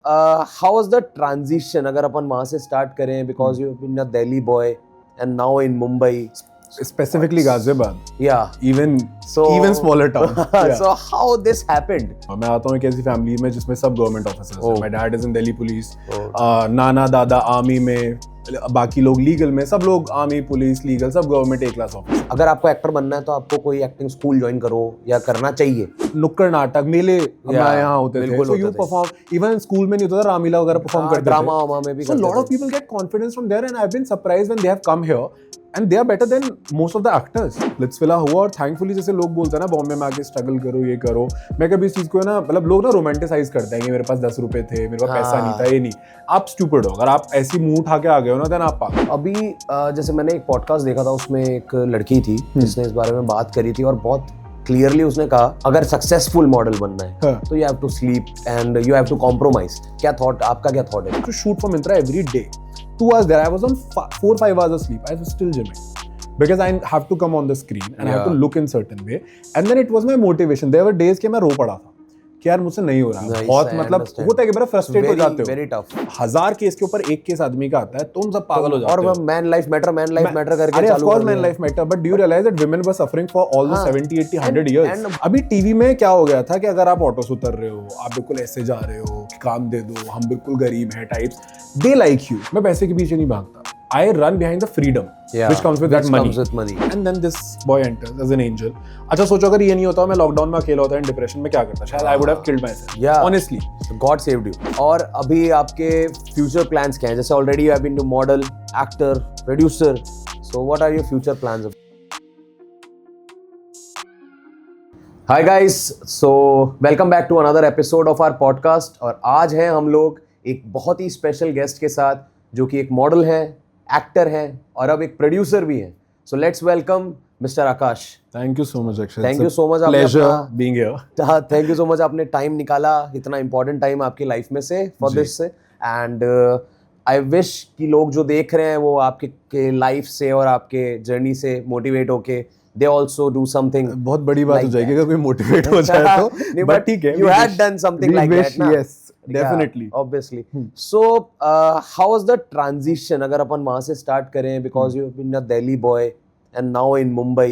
How was the transition? अगर अपन वहाँ से start करें, because you've been a Delhi boy and now in Mumbai. Specifically Ghaziabad. Yeah. Even smaller town. Yeah. So how this happened? मैं आता हूँ एक ऐसी फैमिली में जिसमें सब गवर्नमेंट ऑफिसर्स हैं. Oh. My dad is in Delhi police. Oh. नाना दादा आर्मी में, बाकी लोग लीगल में, सब लोग आर्मी पुलिस लीगल सब गवर्नमेंट ए क्लास ऑफिसर. अगर आपको एक्टर बनना है तो आपको कोई एक्टिंग स्कूल ज्वाइन करो या करना चाहिए. नुक्कड़ नाटक मेले हमारे यहाँ होते थे. So you perform. Even school में नहीं होता था, रामलीला वगैरह परफॉर्म करते थे. ड्रामा में भी. So a lot of people get confidence from there and I've been surprised when they have come here. And they are better than most of the actors. Splitsvilla हुआ और thankfully जैसे लोग बोलते हैं ना बॉम्बे में आके स्ट्रगल करो ये करो, मैं कभी इस चीज को ना मतलब लोग ना रोमांटिसाइज करते हैं कि मेरे पास 10 रुपए थे, मेरे पास पैसा नहीं था. ये नहीं, आप स्टूपिड हो. अगर आप ऐसी मुंह उठा के आ गए हो ना देन आप पागल. अभी जैसे मैंने एक पॉडकास्ट देखा था, उसमें एक लड़की थी जिसने इस बारे में बात करी थी और बहुत क्लियरली उसने कहा अगर सक्सेसफुल मॉडल बनना है तो you have to sleep and you have to compromise. क्या थॉट, आपका क्या थॉट है? To shoot for Myntra every day. 2 hours there, I was on 4-5 hours of sleep. I was still gymming because I have to come on the screen and I have to look in certain way. And then it was my motivation. There were days कि मैं रो पड़ा था कि यार मुझसे नहीं हो रहा. बहुत मतलब होता है कि बड़ा फ्रस्ट्रेट हो जाते हो. Very tough. 1000 केस के ऊपर एक केस आदमी का आता है, तुम सब पागल हो जाते हो. और मैन लाइफ मैटर करके अरे चालू of course man life matter, but do you realize that women were suffering for almost 70, 80, 100 years? अभी टीवी में क्या हो गया था कि अगर आप ऑटो से उतर रहे हो, आप बिल्कुल ऐसे जा रहे हो कि काम दे दो, हम बिल्कुल गरीब हैं टाइप्स, they like you. मैं पैसे के पीछे नहीं भागता. I run behind the freedom which comes with that money. And then this boy enters as an angel. अच्छा सोचो अगर ये नहीं होता, मैं लॉकडाउन में अकेला होता, डिप्रेशन में क्या करता, शायद I would have killed myself. Yeah. Honestly. God saved you. और अभी आपके future plans क्या हैं? जैसे already you have been to model, actor, producer. So what are your future plans? Hi guys. So welcome back to another episode of our podcast. और आज हैं हम लोग एक बहुत ही स्पेशल गेस्ट के साथ जो कि एक मॉडल है, एक्टर है और अब एक प्रोड्यूसर भी है. So let's welcome mister Akash. Thank you so much Akshay. Thank you so much. Pleasure being here. Thank you so much. आपने टाइम निकाला, इतना इंपॉर्टेंट टाइम आपकी लाइफ में से फॉर दिस से. एंड आई विश कि लोग जो देख रहे हैं वो आपके लाइफ से और आपके जर्नी से मोटिवेट होके they also do something. बहुत बड़ी बात हो जाएगी अगर कोई मोटिवेट हो जाए तो. बट ठीक है, you had done something like that ना. Yes, definitely. Yeah, obviously. So how was the transition? अगर अपन वहाँ से start करें, because you've been a Delhi boy and now in Mumbai.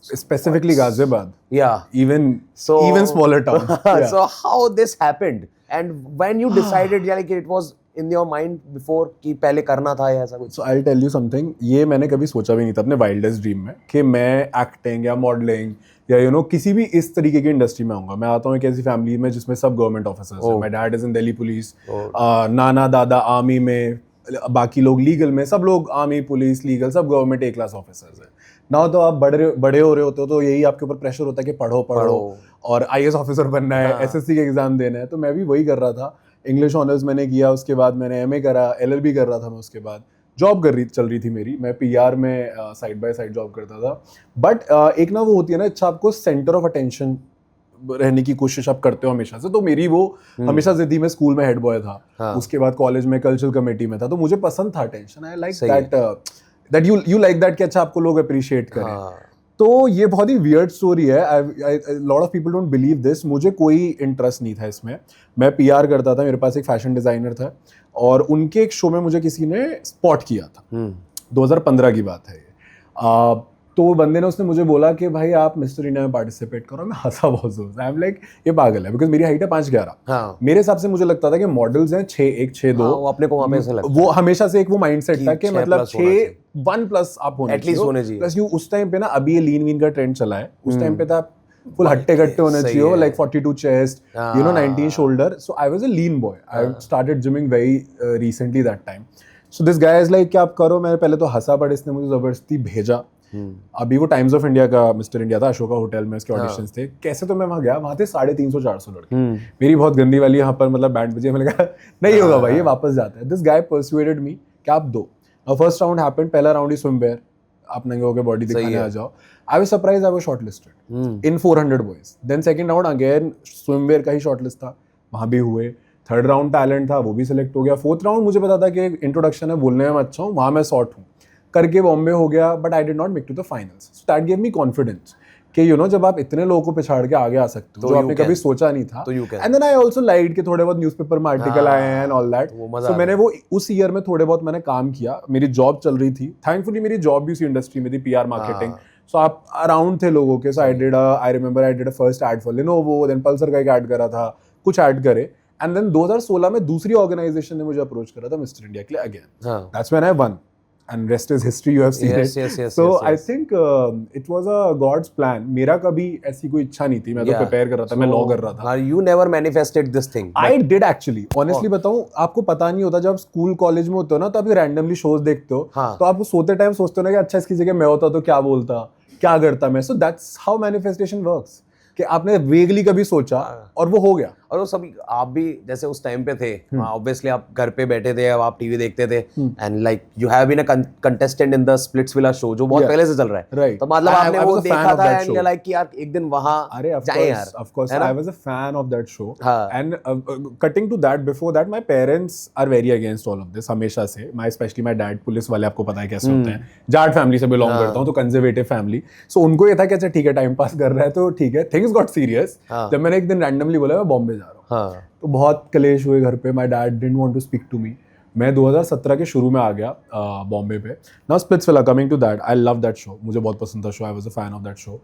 Specifically Ghaziabad. Yeah. Even smaller town. Yeah. So how this happened and when you decided like it was in your mind before कि पहले करना था या ऐसा कुछ? So I'll tell you something. ये मैंने कभी सोचा भी नहीं था अपने वाइल्डेस्ट ड्रीम में कि मैं एक्टिंग या मॉडलिंग या किसी भी इस तरीके की इंडस्ट्री में आऊंगा. मैं आता हूँ एक ऐसी फैमिली में जिसमें सब गवर्नमेंट ऑफिसर्स हैं. My dad is in Delhi police. नाना दादा आर्मी में, बाकी लोग लीगल में, सब लोग आर्मी पुलिस लीगल सब गवर्नमेंट ए क्लास ऑफिसर्स हैं. ना तो आप बड़े हो रहे होते हो तो यही आपके ऊपर प्रेशर होता है कि पढ़ो और IAS ऑफिसर बनना है, SSC के एग्जाम देना है. तो मैं भी वही कर रहा था. इंग्लिश ऑनर्स मैंने किया, उसके बाद मैंने MA करा, LLB कर रहा था मैं. उसके बाद जॉब चल रही थी मेरी. मैं PR में साइड बाय साइड जॉब करता था. बट एक ना वो होती है ना अच्छा, आपको सेंटर ऑफ अटेंशन रहने की कोशिश आप करते हो हमेशा से. तो मेरी वो हमेशा से थी. मैं स्कूल में हेड बॉय था. उसके बाद कॉलेज में कल्चरल कमेटी में था. तो मुझे पसंद था attention. I like that you like that कि अच्छा आपको लोग अप्रिशिएट करें. तो ये बहुत ही वियर्ड स्टोरी है. Lot of people don't believe this. मुझे कोई इंटरेस्ट नहीं था इसमें. मैं PR करता था. मेरे पास एक फैशन डिजाइनर था और उनके एक शो में मुझे किसी ने स्पॉट किया था. 2015 की बात है ये. तो वो बंदे ने उसने मुझे बोला कि भाई आप मिस्टर इंडिया में पार्टिसिपेट करो. मैं हंसा बहुत जोर. आई एम लाइक ये पागल है बिकॉज मेरी हाइट है 5'11". मेरे हिसाब से मुझे लगता था कि मॉडल्स हैं 6'1", 6'2". वो अपने को वहाँ पे ऐसा लगता वो हमेशा से एक वो माइंडसेट था कि मतलब 6'1+ आप होने चाहिए. प्लस यू उस टाइम पे ना, अभी ये लीन वीन का ट्रेंड चला है. उस टाइम पे था फुल हट्टे कट्टे होने चाहिए, like 42 chest, 19 shoulder. So I was a lean boy. I started gymming very recently that time. So this guy is like कि आप करो. मैंने पहले तो हंसा, बट इसने मुझे जबरदस्ती भेजा. अभी वो टाइम्स ऑफ इंडिया का मिस्टर इंडिया था, अशोका होटल में उसके ऑडिशंस थे. कैसे तो मैं वहां गया, वहां थे 350-400 लड़के. मेरी बहुत गंदी वाली यहाँ पर मतलब बैंड बजे. मैंने कहा नहीं होगा भाई, ये वापस जाता है. दिस गाय परसुएडेड मी कि आप दो. First round happened. पहला राउंड ही स्विमवेयर, आप नंगे होकर बॉडी दिखाने आ जाओ. I was surprised. I was shortlisted in 400 boys. Then second round again swimwear का ही शॉर्टलिस्ट था, वहां भी हुए. थर्ड राउंड टैलेंट था, वो भी सिलेक्ट हो गया. फोर्थ राउंड मुझे पता था कि इंट्रोडक्शन है, बोलने में अच्छा हूँ, वहाँ मैं शॉर्ट हूँ करके बॉम्बे हो गया. But I did not make to the finals. So that gave me confidence कि जब आप इतने लोगों को पिछाड़ के आगे आ सकते हो जो आपने कभी सोचा नहीं था, तो and then I also like कि थोड़े बहुत न्यूज़पेपर में आर्टिकल आए हैं एंड ऑल दैट, सो मैंने वो उस ईयर में थोड़े बहुत मैंने काम किया, मेरी जॉब चल रही थी, थैंकफुली मेरी जॉब भी उसी इंडस्ट्री में थी, PR मार्केटिंग, सो आप अराउंड थे लोगों के, so I remember I did a first ad for Lenovo, then Pulsar का एक ऐड करा था, कुछ ऐड करे, एंड देन 2016 में दूसरी ऑर्गेनाइजेशन ने मुझे अप्रोच करा था मिस्टर इंडिया के लिए again, that's when I one, and rest is history, you have seen yes, it. yes, so yes. I think it was a God's plan. मेरा कभी ऐसी कोई इच्छा नहीं थी, मैं तो प्रिपेयर कर रहा था, मैं लॉ कर रहा था. You never manifested this thing. I did actually. Honestly बताऊं, आपको पता नहीं होता, जब आप स्कूल कॉलेज में होते हो ना, तो आप रैंडमली शोज देखते हो, तो आप सोते टाइम सोचते हो ना कि अच्छा इसकी जगह मैं होता तो क्या बोलता, क्या करता मैं. So that's how manifestation works. कि आपने वेगली कभी सोचा और वो हो गया. और वो सभी आप भी जैसे उस टाइम पे थे, ऑब्वियसली आप घर पे बैठे थे, अब आप टीवी देखते थे, and like you have been a contestant in the Splitsvilla show जो बहुत पहले से चल रहा है, राइट. तो मतलब आपने वो देखा था एंड लाइक कि यार एक दिन वहां जाएं यार. Of course I was a fan of that show, and cutting to that, before that my parents are very against all of this हमेशा से. My specially my dad police वाले, आपको पता है कैसे होते हैं, जाट फैमिली से बिलोंग करता हूं, तो कंजर्वेटिव फैमिली, सो उनको ये था कि अच्छा ठीक है टाइम पास कर रहा है तो ठीक है. थिंग्स गॉट सीरियस जब मैंने एक दिन रैंडमली बोला मैं बॉम्बे जा रहा हूँ, तो बहुत कलेश हुए घर पे. My dad didn't want to speak to me. मैं 2017 के शुरू में आ गया बॉम्बे पे. Now Splitsvilla, coming to that, I love that show, मुझे बहुत पसंद था show, I was a fan of that show,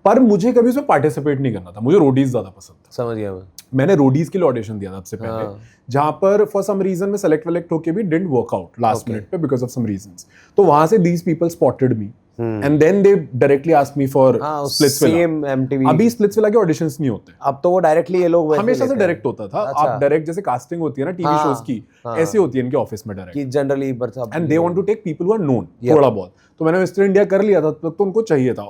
पर मुझे कभी उसमें पार्टिसिपेट नहीं करना था, मुझे रोडीज ज्यादा पसंद था. समझ गया मैंने रोडीज के लिए ऑडिशन दिया था सबसे पहले, जहां पर फॉर सम रीजन में सेलेक्ट होके भी didn't work out last minute पे बिकॉज ऑफ सम रीजंस. तो वहां से these people spotted me and then they directly asked me for Splitsvilla. अभी स्प्लिट्सविला के ऑडिशंस नहीं होते, अब तो वो डायरेक्टली ये लोग हमेशा से डायरेक्ट होता था. आप डायरेक्ट जैसे कास्टिंग होती है ना टीवी शोज की, ऐसी होती है इनके ऑफिस में डायरेक्ट, कि generally and they want to take people who are known थोड़ा बहुत. तो मैंने मिस्टर इंडिया कर लिया था, तो उनको चाहिए था.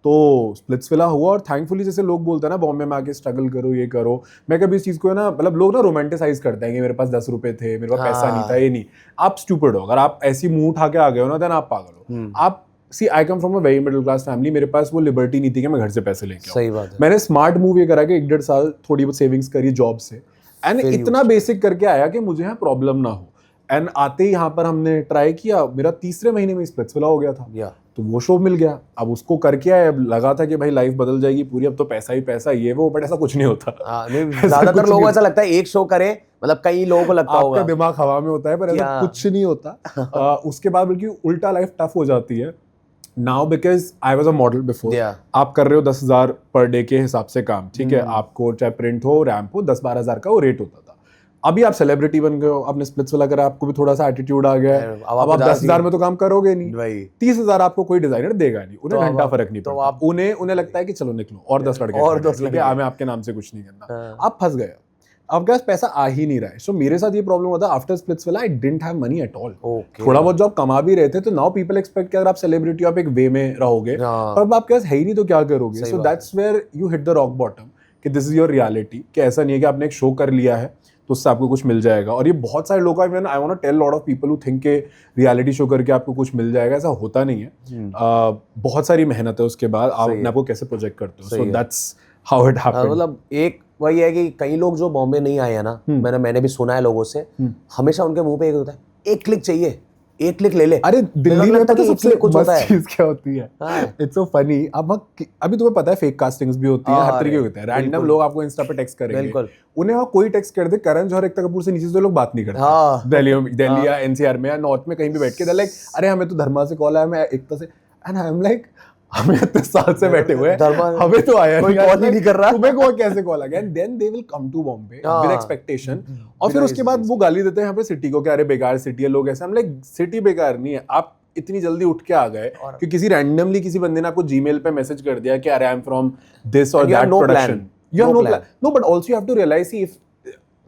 तो स्प्लिट्सविला हुआ, और थैंकफुली जैसे लोग बोलते हैं ना बॉम्बे में आके स्ट्रगल करो, ये करो, मैं कभी इस चीज़ को ना, मतलब लोग ना रोमांटिसाइज करते हैं कि मेरे पास 10 रुपए थे, मेरे पास पैसा नहीं था, ये नहीं. आप स्टूपिड हो, अगर आप ऐसी मुंह उठा के आ गए हो ना, देन आप पागल हो. आप see I come from a very middle class family, मेरे पास वो लिबर्टी नहीं थी कि मैं घर से पैसे लेके आऊं. सही बात है. मैंने स्मार्ट मूव ये करा कि 1-1.5 साल थोड़ी बहुत सेविंग्स करी जॉब से, एंड इतना बेसिक करके आया कि मुझे यहाँ प्रॉब्लम ना हो. एंड आते ही यहाँ पर हमने ट्राई किया, मेरा तीसरे महीने में स्प्लिट्सविला हो गया था, तो वो शो मिल गया. अब उसको करके आए, अब लगा था कि भाई लाइफ बदल जाएगी पूरी, अब तो पैसा ही पैसा, ये वो, बट ऐसा कुछ नहीं होता. ज्यादातर लोगों को ऐसा लगता है एक शो करें, मतलब कई लोगों को लगता होगा आपका दिमाग हवा में होता है, पर ऐसा कुछ नहीं होता. उसके बाद बल्कि उल्टा लाइफ टफ हो जाती है. Now because I was a model before, आप कर रहे हो 10,000 पर डे के हिसाब से काम, ठीक है, आपको चाहे प्रिंट हो रैम्प हो, 10-12 हज़ार का वो रेट होता था. अभी आप सेलिब्रिटी बन गए हो, आपने स्प्लिट्सविला करा, आपको भी थोड़ा सा एटीट्यूड आ गया है, अब आप 10,000 में तो काम करोगे नहीं, 30,000 आपको कोई डिजाइनर देगा नहीं, उन्हें घंटा फर्क नहीं पड़ता. उन्हें लगता है कि चलो निकलो और 10 लड़के और 10 लड़के, मैं आपके नाम से कुछ नहीं करना. आप फंस गए, आपके पास पैसा आ ही नहीं रहा है. सो मेरे साथ ये प्रॉब्लम होता है. After Splitsvilla I didn't have money at all. थोड़ा बहुत जो आप कमा भी रहे थे, तो नाउ पीपल एक्सपेक्ट कि अगर आप सेलिब्रिटी आप एक वे में रहोगे, और अब आपके पास है ही नहीं तो क्या करोगे. So that's where you hit the rock bottom, कि दिस इज योर रियलिटी, कि ऐसा नहीं है कि आपने एक शो कर लिया है तो उससे आपको कुछ मिल जाएगा. और ये बहुत सारे लोग, I want to tell lot of people who think के रियलिटी शो करके आपको कुछ मिल जाएगा, ऐसा होता नहीं है. बहुत सारी मेहनत है उसके बाद, आप अपने आपको कैसे प्रोजेक्ट करते हो. So that's how it happened. मतलब एक वही है कि कई लोग जो बॉम्बे नहीं आए हैं ना, मैंने भी सुना है लोगों से, हमेशा उनके मुंह पे एक होता है, एक क्लिक चाहिए, एक क्लिक ले ले. अरे दिल्ली में पता है सबसे कुछ होता है चीज क्या होती है, इट्स सो फनी. अब अभी तुम्हें पता है फेक कास्टिंग्स भी होती है, हर तरीके के होते हैं. रैंडम लोग आपको इंस्टा पे टेक्स्ट करेंगे, उन्हें वहाँ कोई टेक्स्ट कर दे, करण जौहर एकता कपूर से नीचे से लोग बात नहीं करते. दिल्ली या एनसीआर में या नॉर्थ में कहीं भी बैठ के, लाइक अरे हमें तो धर्मा से कॉल आया, मैं एकता से, एंड आई एम लाइक हमें इतने साल से बैठे हुए हमें तो आया कोई कॉल ही नहीं कर रहा, तुम्हें को कैसे कॉल आ गया. And then they will come to Bombay with expectation, और फिर उसके बाद वो गाली देते हैं यहाँ पे सिटी को कि अरे बेकार सिटी है, लोग ऐसे. हम लाइक सिटी बेकार नहीं है, आप इतनी जल्दी उठ के आ गए कि किसी रैंडमली किसी बंदे ने आपको जीमेल पे मैसेज कर दिया कि अरे आई एम फ्रॉम दिस और that production, you have no plan. No, but also you have to realise if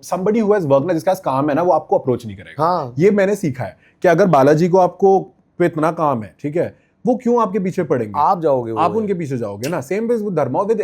somebody who has worked ना, जिसका काम है ना, वो आपको अप्रोच नहीं करेगा. ये मैंने सीखा है कि अगर बालाजी को आपको पे इतना काम है, ठीक है, वो क्यों आपके पीछे पड़ेंगे, आप जाओगे, आप उनके पीछे जाओगे ना. Same with Dharma, with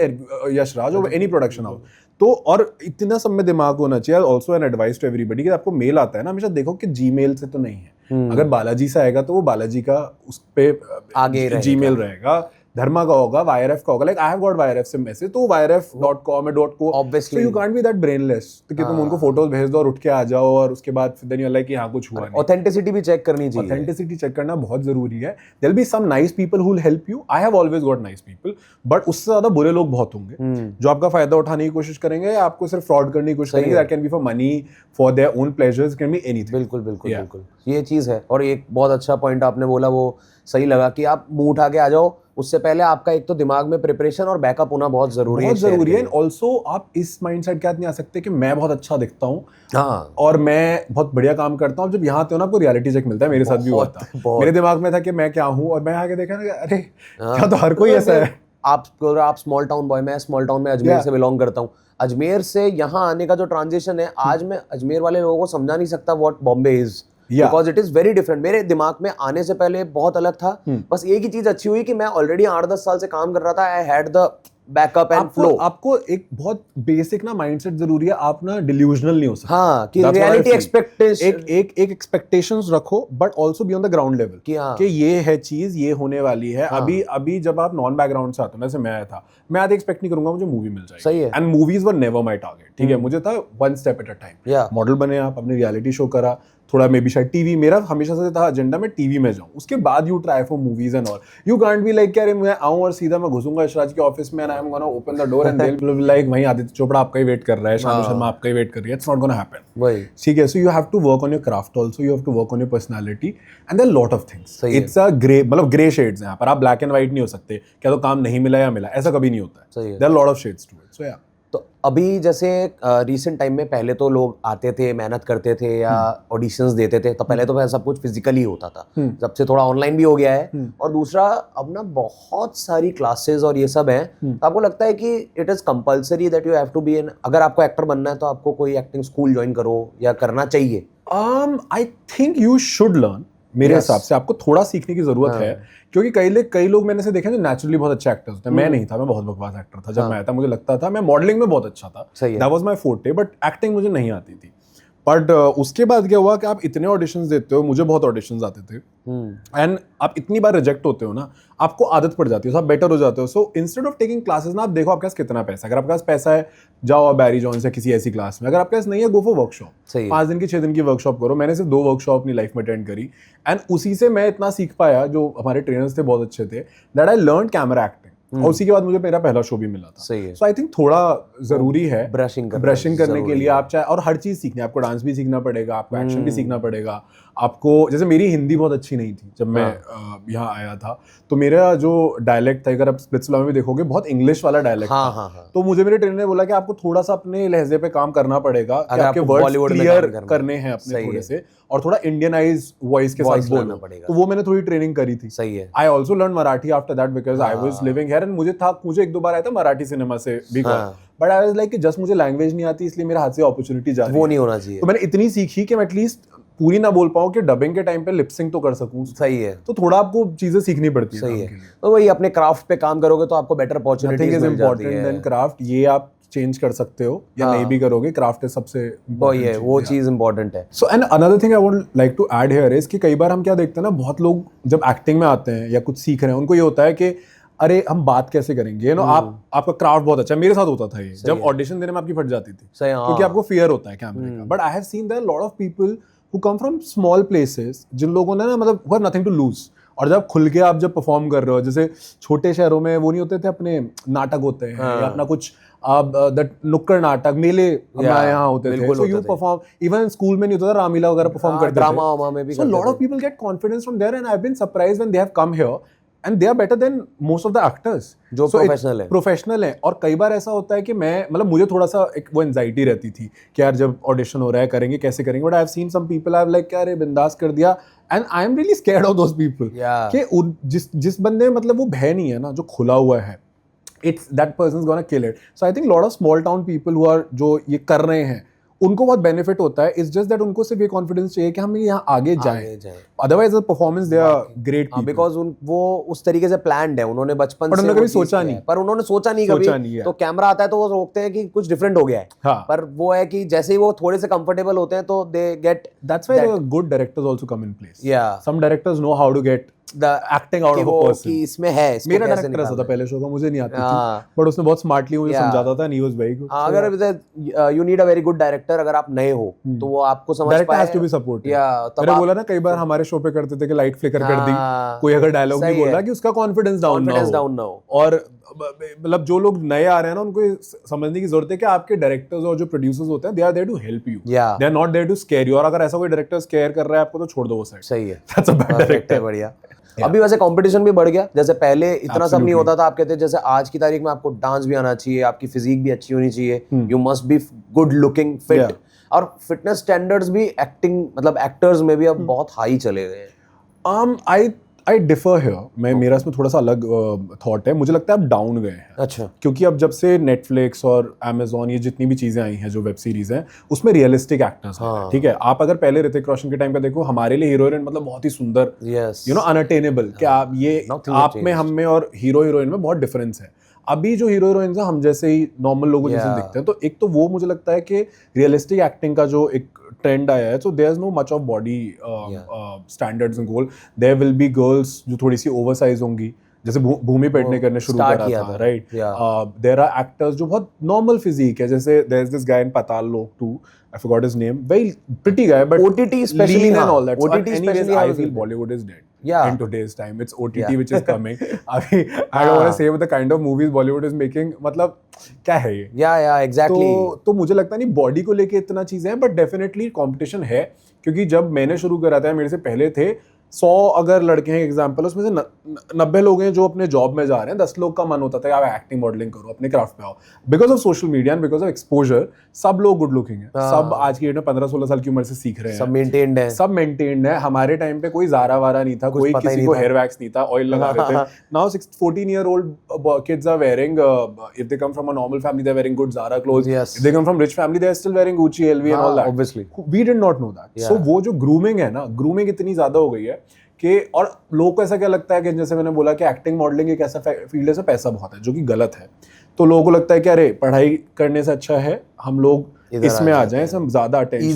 Yashraj और एनी प्रोडक्शन हाउस. तो और इतना सब में दिमाग होना चाहिए. Also an advice to everybody कि आपको मेल आता है ना, हमेशा देखो कि जीमेल से तो नहीं है. अगर बालाजी से आएगा तो वो बालाजी का उस पे आगे जीमेल रहेगा, धर्मा का होगा, YRF का होगा, like I have got YRF से मैसेज, तो YRF.com है .co, Obviously. so you can't be that brainless तो कि तुम उनको फोटोज भेज दो और उठ के आ जाओ और उसके बाद देन यू आर लाइक यहाँ कुछ हुआ नहीं। ऑथेंटिसिटी भी चेक करनी चाहिए, ऑथेंटिसिटी चेक करना बहुत जरूरी है। There be some nice people who will help you, I have always got nice people, but उससे ज्यादा बुरे लोग बहुत होंगे जो आपका फायदा उठाने की कोशिश करेंगे, आपको सिर्फ फ्रॉड करने की कोशिश करेंगे, that can be for money, for their own pleasures, can be anything. बिल्कुल बिल्कुल बिल्कुल, ये चीज है। और एक बहुत अच्छा पॉइंट आपने बोला, वो सही लगा कि आप मुंह उठा के आ जाओ, उससे पहले आपका एक तो दिमाग में प्रिपरेशन और बैकअप होना बहुत जरूरी है। एंड ऑल्सो आप इस माइंडसेट के साथ नहीं आ सकते कि मैं बहुत अच्छा दिखता हूँ हाँ, और मैं बहुत बढ़िया काम करता हूँ। जब यहाँ आते हो ना, आपको रियलिटी चेक मिलता है। मेरे साथ भी हुआ था, मेरे दिमाग में था कि मैं क्या हूँ, और मैं आके देखा ना, अरे क्या, तो हर कोई ऐसा है। आप स्मॉल टाउन बॉय, मैं स्मॉल टाउन में अजमेर से बिलोंग करता हूँ। अजमेर से यहाँ आने का जो ट्रांजिशन है, आज मैं अजमेर वाले लोगों को समझा नहीं सकता what Bombay is, because it is very different. मेरे दिमाग में आने से पहले बहुत अलग था। बस एक ही चीज अच्छी हुई कि मैं ऑलरेडी 8-10 साल से काम कर रहा था, I had the backup and flow. आपको एक बहुत बेसिक ना माइंडसेट जरूरी है, आप ना डिल्यूजनल नहीं हो सकते। हाँ, कि रियलिटी एक्सपेक्टेशन, एक एक्सपेक्टेशंस रखो, but also be on the ground level कि ये है चीज, ये होने वाली है। अभी जब आप नॉन बैकग्राउंड से आते हो, जैसे मैं आया था, मैं आधे एक्सपेक्ट नहीं करूंगा मुझे मूवी मिल जाएगी। सही है। And movies were never my target, ठीक है, मुझे था one step at a time. Model बने आप, अपने रियलिटी शो करा, थोड़ा मे बी शायद टीवी, मेरा हमेशा से था एजेंडा में टीवी में जाऊं, उसके बाद you try for movies and all. You can't be like अरे मैं आऊं और सीधा मैं घुसूंगा यशराज के ऑफिस में and I am gonna open the door and they will be like वहीं आदित्य चोपड़ा आपका ही वेट कर रहा है, शानू शर्मा आपका ही वेट कर रही है। It's not gonna happen. वही, ठीक है। So you have to work on your craft also, you have to work on your personality and there lot of things. It's a grey, मतलब ग्रे शेड्स हैं यहाँ पर, आप ब्लैक एंड व्हाइट नहीं हो सकते, क्या तो काम नहीं मिला या मिला, ऐसा कभी नहीं होता है। There are lot of shades to it. So yeah, तो अभी जैसे रिसेंट टाइम में पहले तो लोग आते थे, मेहनत करते थे या ऑडिशंस देते थे, तो पहले तो सब कुछ फिजिकली होता था। जब से थोड़ा ऑनलाइन भी हो गया है, और दूसरा अब ना बहुत सारी क्लासेस और ये सब है, तो आपको लगता है कि it is compulsory that you have to be an, अगर आपको एक्टर बनना है तो आपको कोई एक्टिंग स्कूल ज्वाइन करो या करना चाहिए? I think you should learn. मेरे हिसाब से आपको थोड़ा सीखने की जरूरत है, क्योंकि कई लोग मैंने से देखे जो नेचुरली बहुत अच्छे एक्टर्स होते हैं। मैं नहीं था, मैं बहुत बकवास एक्टर था। जब मैं आया था मुझे लगता था मैं मॉडलिंग में बहुत अच्छा था, that was my forte, but acting मुझे नहीं आती थी। बट उसके बाद क्या हुआ कि आप इतने ऑडिशंस देते हो, मुझे बहुत ऑडिशंस आते थे, एंड आप इतनी बार रिजेक्ट होते हो ना, आपको आदत पड़ जाती है, आप बेटर हो जाते हो। So instead of taking classes ना, आप देखो आपके पास कितना पैसा है। अगर आपके पास पैसा है, जाओ आप बैरी जॉन्स या किसी ऐसी क्लास में। अगर आपके पास नहीं है, गो फॉर वर्कशॉप। 5 दिन की 6 दिन की वर्कशॉप करो। मैंने सिर्फ 2 वर्कशॉप अपनी लाइफ में अटेंड करी, एंड उसी से मैं इतना सीख पाया। जो हमारे ट्रेनर्स थे बहुत अच्छे थे, that I learn camera acting, और उसी के बाद मुझे मेरा पहला शो भी मिला था। सो आई थिंक थोड़ा जरूरी है ब्रशिंग करने के लिए। आप चाहे, और हर चीज सीखनी है, आपको डांस भी सीखना पड़ेगा, आपको एक्शन भी सीखना पड़ेगा। आपको, जैसे मेरी हिंदी बहुत अच्छी नहीं थी जब मैं यहाँ आया था, तो मेरा जो डायलेक्ट था, अगर आप स्प्लिट्सविला में देखोगे, बहुत इंग्लिश वाला डायलेक्ट था। तो मुझे मेरे ट्रेनर ने बोला कि आपको थोड़ा सा अपने लहजे पे काम करना पड़ेगा, कि आपके वर्ड्स क्लियर करने हैं अपने थोड़े से, और थोड़ा इंडियनाइज वॉइस के साथ बोलना पड़ेगा। तो वो मैंने थोड़ी ट्रेनिंग करी थी। सही है। I also learn Marathi after that, because I was living here, and मुझे 1-2 बार आया था मराठी सिनेमा से भी call, but I was like कि जस्ट मुझे लैंग्वेज नहीं आती, इसलिए मेरे हाथ से अपॉर्चुनिटी जा रही है, वो नहीं होना चाहिए। तो मैंने इतनी सीखी कि मैं एटलीस्ट पूरी ना बोल पाऊं कि डबिंग के टाइम पे लिपसिंग तो कर सकूं। सही है। तो थोड़ा आपको चीजें सीखनी पड़ती है। सही है। तो वही अपने क्राफ्ट पे काम करोगे तो आपको बेटर अपॉर्चुनिटीज मिल जाती है। देन क्राफ्ट, ये आप चेंज कर सकते हो या नहीं भी करोगे, क्राफ्ट सबसे वही है, वो चीज इंपॉर्टेंट है। So and another thing I would like to add here is कि कई बार हम क्या देखते हैं ना, बहुत लोग जब एक्टिंग में आते हैं या कुछ सीख रहे हैं, उनको ये होता है कि अरे हम बात कैसे करेंगे, यू नो, आपका क्राफ्ट बहुत अच्छा है। मेरे साथ होता था ये, जब ऑडिशन देने में आपकी फट जाती थी, क्योंकि आपको फियर होता है कैमरे का। But I have seen there lot of people who come from small places, जिन लोगों ने ना, मतलब who have nothing to lose, और जब खुल के आप जब परफॉर्म कर रहे हो, जैसे छोटे शहरों में वो नहीं होते थे, अपने नाटक होते हैं या अपना कुछ नुक्कड़ नाटक, मेले हमारे यहाँ होते थे, so you perform, even school में नहीं होता था, रामलीला वगैरह परफॉर्म करते थे, ड्रामा में भी। So lot of people get confidence from there, and I have been surprised when they have come here and they are better than most of the actors जो प्रोफेशनल है। और कई बार ऐसा होता है कि मैं, मतलब मुझे थोड़ा सा एक वो एंजाइटी रहती थी कि यार जब ऑडिशन हो रहा है करेंगे कैसे करेंगे, but I have seen some people I have like क्या, अरे बिंदास कर दिया, and I am really scared of those people कि जिस बंदे में मतलब वो भय नहीं है ना, जो खुला हुआ है, it's that person is gonna kill it. So I think lot of small town people who are, जो ये कर रहे हैं, उनको बहुत बेनिफिट होता है। इट्स जस्ट दैट उनको सिर्फ ये कॉन्फिडेंस चाहिए कि हम यहाँ आगे जाएं। Otherwise the performance they are great people, because वो उस तरीके से प्लान्ड है, उन्होंने बचपन से, उन्होंने कभी सोचा नहीं, पर उन्होंने सोचा नहीं कभी, तो कैमरा आता है तो वो रोकते हैं कि कुछ डिफरेंट हो गया है। पर वो है कि जैसे ही वो थोड़े से कंफर्टेबल होते हैं तो they get, that's why the good directors also come in place. Some directors know how to get the acting out of a person कि इसमें है, इसको मेरा कैसे डायरेक्टर ऐसा था निकालना है। पहले शो का, मुझे नहीं आती थी, हाँ। बट उसने बहुत स्मार्टली मुझे Yeah. समझाता था, and he was very good. हाँ, So, अगर you need a very good director, अगर आप नए हो तो वो आपको समझ डायरेक्टर पाए हैज टू बी सपोर्टिव। या तब मैंने आप बोला ना कई बार हमारे शो पे करते थे कि लाइट फ्लिकर कर दी, हाँ, कोई अगर डायलॉग नहीं सही बोल है। रहा कि उसका कॉन्फिडेंस डाउन ना हो। और मतलब जो लोग नए आ रहे हैं ना, उनको ये समझने की जरूरत है कि आपके डायरेक्टर्स और जो प्रोड्यूसर्स होते हैं, they are there to help you, Yeah. They are not there to scare you. और अगर ऐसा कोई डायरेक्टर स्केयर कर रहा है आपको तो छोड़ दो वो साइड, सही है, दैट्स अ बैड perfect है, डायरेक्टर। बढ़िया। अभी वैसे कंपटीशन भी बढ़ गया, जैसे पहले इतना सब नहीं Absolutely. होता था। आप कहते जैसे आज की तारीख में आपको डांस भी आना चाहिए, आपकी फिजिक भी अच्छी होनी चाहिए, you must be good looking, fit, Yeah. और फिटनेस स्टैंडर्ड्स भी एक्टिंग मतलब एक्टर्स में भी अब बहुत हाई चले गए हैं। I differ here. मेरा इसमें थोड़ा सा अलग थॉट है। मुझे लगता है अब डाउन गए हैं, अच्छा, क्योंकि अब जब से नेटफ्लिक्स और अमेजोन, ये जितनी भी चीजें आई हैं जो वेब सीरीज हैं, उसमें रियलिस्टिक एक्टर्स हैं। ठीक है, आप अगर पहले ऋतिक रोशन के टाइम पे देखो, हमारे लिए हीरो हीरोइन मतलब बहुत ही सुंदर, यस, अनअटेनेबल, कि आप ये Nothing आप has में, हम में और हीरो हीरोइन में बहुत डिफरेंस है। अभी जो हीरो हीरोइंस हैं हम जैसे ही नॉर्मल लोगों जैसे दिखते हैं, तो एक तो वो मुझे लगता है कि रियलिस्टिक एक्टिंग का जो एक ट्रेंड आया है, so there is no much of body standards and goal. There will be girls जो थोड़ी सी ओवरसाइज होंगी, जैसे भूमि पेडनेकर ने शुरू करा था, राइट? देयर आर एक्टर्स जो बहुत नॉर्मल फिजिक है, जैसे देयर इज दिस गाय इन पाताल लोक 2, I forgot his name, very pretty guy, but OTT especially, lean and all that. OTT Anyways, especially, I feel Bollywood is dead. Yeah. In today's time, it's OTT Yeah. which is coming. I don't want to say with the kind of movies Bollywood is making, मतलब क्या है ये? या exactly. तो मुझे लगता नहीं body को लेके इतना चीजें हैं, बट डेफिनेटली कंपटीशन है, क्योंकि जब मैंने शुरू करा था, मेरे से पहले थे 100 अगर लड़के हैं एग्जाम्पल, उसमें से 90 लोग हैं जो अपने जॉब में जा रहे हैं, 10 लोग का मन होता था आप एक्टिंग मॉडलिंग करो, अपने क्राफ्ट पे आओ। Because of social media and because of exposure, सब लोग गुड लुकिंग है, सब आज की डेट में 15-16 साल की उम्र से सीख रहे हैं, सब मेंटेन्ड है। हमारे टाइम पे कोई जारा वारा नहीं था, कोई किसी को हेयर वैक्स नहीं था, ऑयल लगा रहे थे। Now 14-year-old kids are wearing, if they come from a normal family, they're wearing good Zara clothes. Yes. If they come from rich family, they're still wearing Gucci, LV and all that. Obviously. We did not know that. So वो जो grooming है ना, grooming इतनी ज्यादा हो गई है कि, और लोगों को ऐसा क्या लगता है कि जैसे मैंने बोला कि एक्टिंग मॉडलिंग एक ऐसा फील्ड है, पैसा बहुत है, जो कि गलत है। तो लोगों को लगता है कि अरे पढ़ाई करने से अच्छा है हम लोग इसमें आ जाएं, इसमें ज्यादा attention,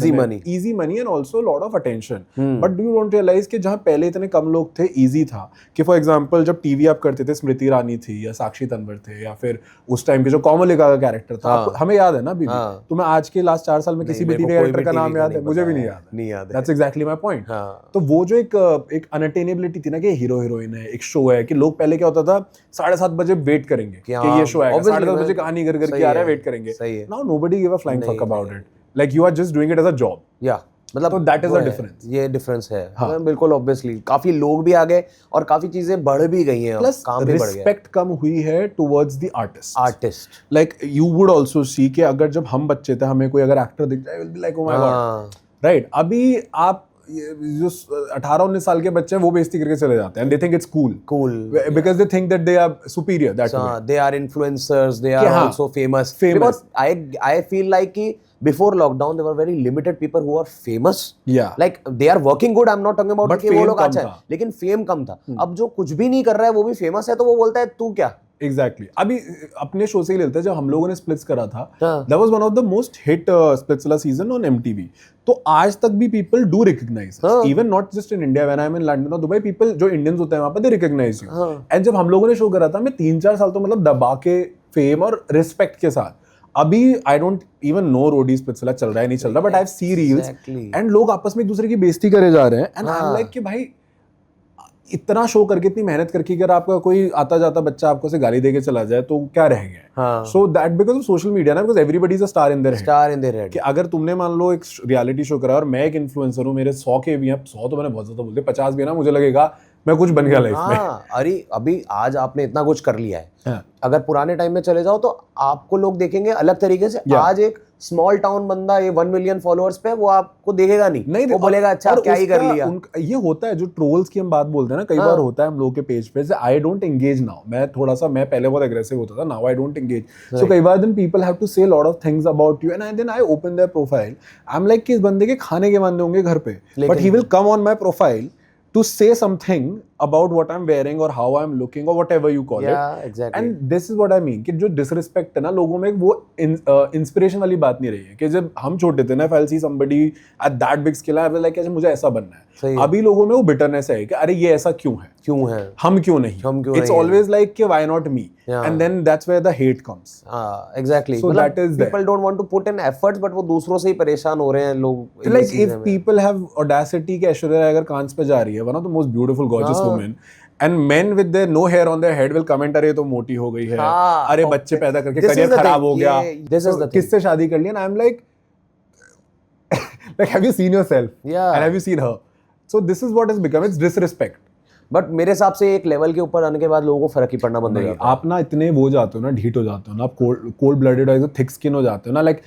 easy money and also lot of attention. But do you don't realise कि जहां पहले इतने कम लोग थे, इजी था कि फॉर एग्जांपल जब टीवी आप करते थे, स्मृति ईरानी थी या साक्षी तन्वर थे, या फिर उस टाइम के जो कोमलिका का कैरेक्टर था, हमें याद है ना अभी भी। तुम्हें आज के लास्ट 4 साल में किसी भी टीवी कैरेक्टर का नाम याद है? मुझे भी नहीं याद। That's exactly my point. तो वो जो एक अनअटेनेबिलिटी थी ना कि हीरो हीरोइन है, एक शो है, कि लोग पहले क्या होता था 7:30 बजे वेट करेंगे कि ये शो आएगा, 10:30 बजे कहानी घर घर की आ रहा है, वेट करेंगे। Now nobody give a flying fuck about it, like you are just doing it as a job. या मतलब तो दैट इज द डिफरेंस। ये डिफरेंस है। हाँ। बिल्कुल ऑब्वियसली काफी लोग भी आ गए और काफी चीजें बढ़ भी गई हैं, प्लस काम भी बढ़ गया, रिस्पेक्ट कम हुई है towards the artist. Like you would also सी कि अगर जब हम बच्चे थे, हमें कोई अगर एक्टर दिख जाए, will be like oh my God, right? अभी आप जो 18-19 साल के बच्चे हैं वो बेइज्जती करके चले जाते हैं, and they think it's cool because they think that they are superior that way. They are influencers, they are also famous. Because I feel like कि before lockdown there were very limited people who are famous. Yeah. Like they are working good. I'm not talking about कि वो लोग अच्छा है, लेकिन fame कम था। अब जो कुछ भी नहीं कर रहा है वो भी फेमस है, तो वो बोलता है तू क्या? Exactly. अभी अपने शो से ही लेते हैं, जब हम लोगों ने स्प्लिट्स करा था, that was one of the most hit Splitsvilla season on MTV. तो आज तक भी people do recognize us. Even not just in India, when I'm in London or Dubai, people जो Indians होते हैं वहाँ पे they recognize you. And जब हम लोगों ने शो करा था, मैं 3-4 साल तो मतलब दबा के फेम और रिस्पेक्ट के साथ, अभी I don't even know Roadie Splitsvilla चल रहा है नहीं चल रहा, but I have see reels and लोग आपस में एक दूसरे की बेइज्जती करे जा रहे हैं, एंड आई एम लाइक कि भाई इतना शो करके, इतनी मेहनत करके अगर आपका कोई आता जाता बच्चा आपको से गाली देके चला जाए तो क्या रह गया? So that because of social media ना, because everybody is a star in their head. कि अगर तुमने मान लो एक रियलिटी शो करा और मैं एक इन्फ्लुएंसर हूँ, मेरे 100 के भी हैं, 100 तो मैंने बहुत ज्यादा बोल दिया, 50 भी है ना, मुझे लगेगा मैं कुछ बन गया लाइफ में। अरे अभी आज आपने इतना कुछ कर लिया है, अगर पुराने टाइम में चले जाओ तो आपको लोग देखेंगे अलग तरीके से। आज एक स्मॉल टाउन बंदा, ये 1 मिलियन फॉलोअर्स पे, वो आपको देखेगा नहीं, वो बोलेगा अच्छा क्या ही कर लिया। ये होता है जो ट्रोल्स की हम बात बोलते हैं ना, कई बार होता है हम लोग के पेज पे से आई डोंट एंगेज नाउ। मैं पहले बहुत एग्रेसिव होता था, now I don't engage. So कई बार then people have to say lot of things about you and then I open their profile. I am like कि इस बंदे के खाने के वांदे होंगे घर पे, but he will come on my profile to say something about what I'm wearing or how I'm looking or whatever you call it. Yeah, exactly. And this is what I mean कि जो disrespect है ना लोगों में वो inspiration वाली बात नहीं रही है कि जब हम छोटे थे ना if I'll see somebody at that big skill I was like अच्छा मुझे ऐसा बनना है. अभी लोगों में वो bitterness है कि अरे ये ऐसा क्यों है हम क्यों नहीं. It's always like कि why not me. And then that's where the hate comes. Exactly. So that is there. People don't want to put in efforts but वो दूसरों से ही परेशान हो रहे हैं लोग. Like if people have audacity कि ऐश्वर्या राय अगर कांस पे जा रही है one of the most beautiful gorgeous women and men with their no hair on their head will comment अरे तो मोटी हो गई है अरे बच्चे पैदा करके करियर खराब हो गया किससे शादी कर लिया and I'm like have you seen yourself and have you seen her. So this is what has become, it's disrespect. But मेरे हिसाब से एक लेवल के ऊपर आने के बाद लोगों को फर्क ही पड़ना बंद हो जाता है. आप ना इतने वो जाते हो ना ढीठ हो जाते हो ना आप कोल्ड ब्लडेड हो थिक स्किन हो जाते हो ना लाइक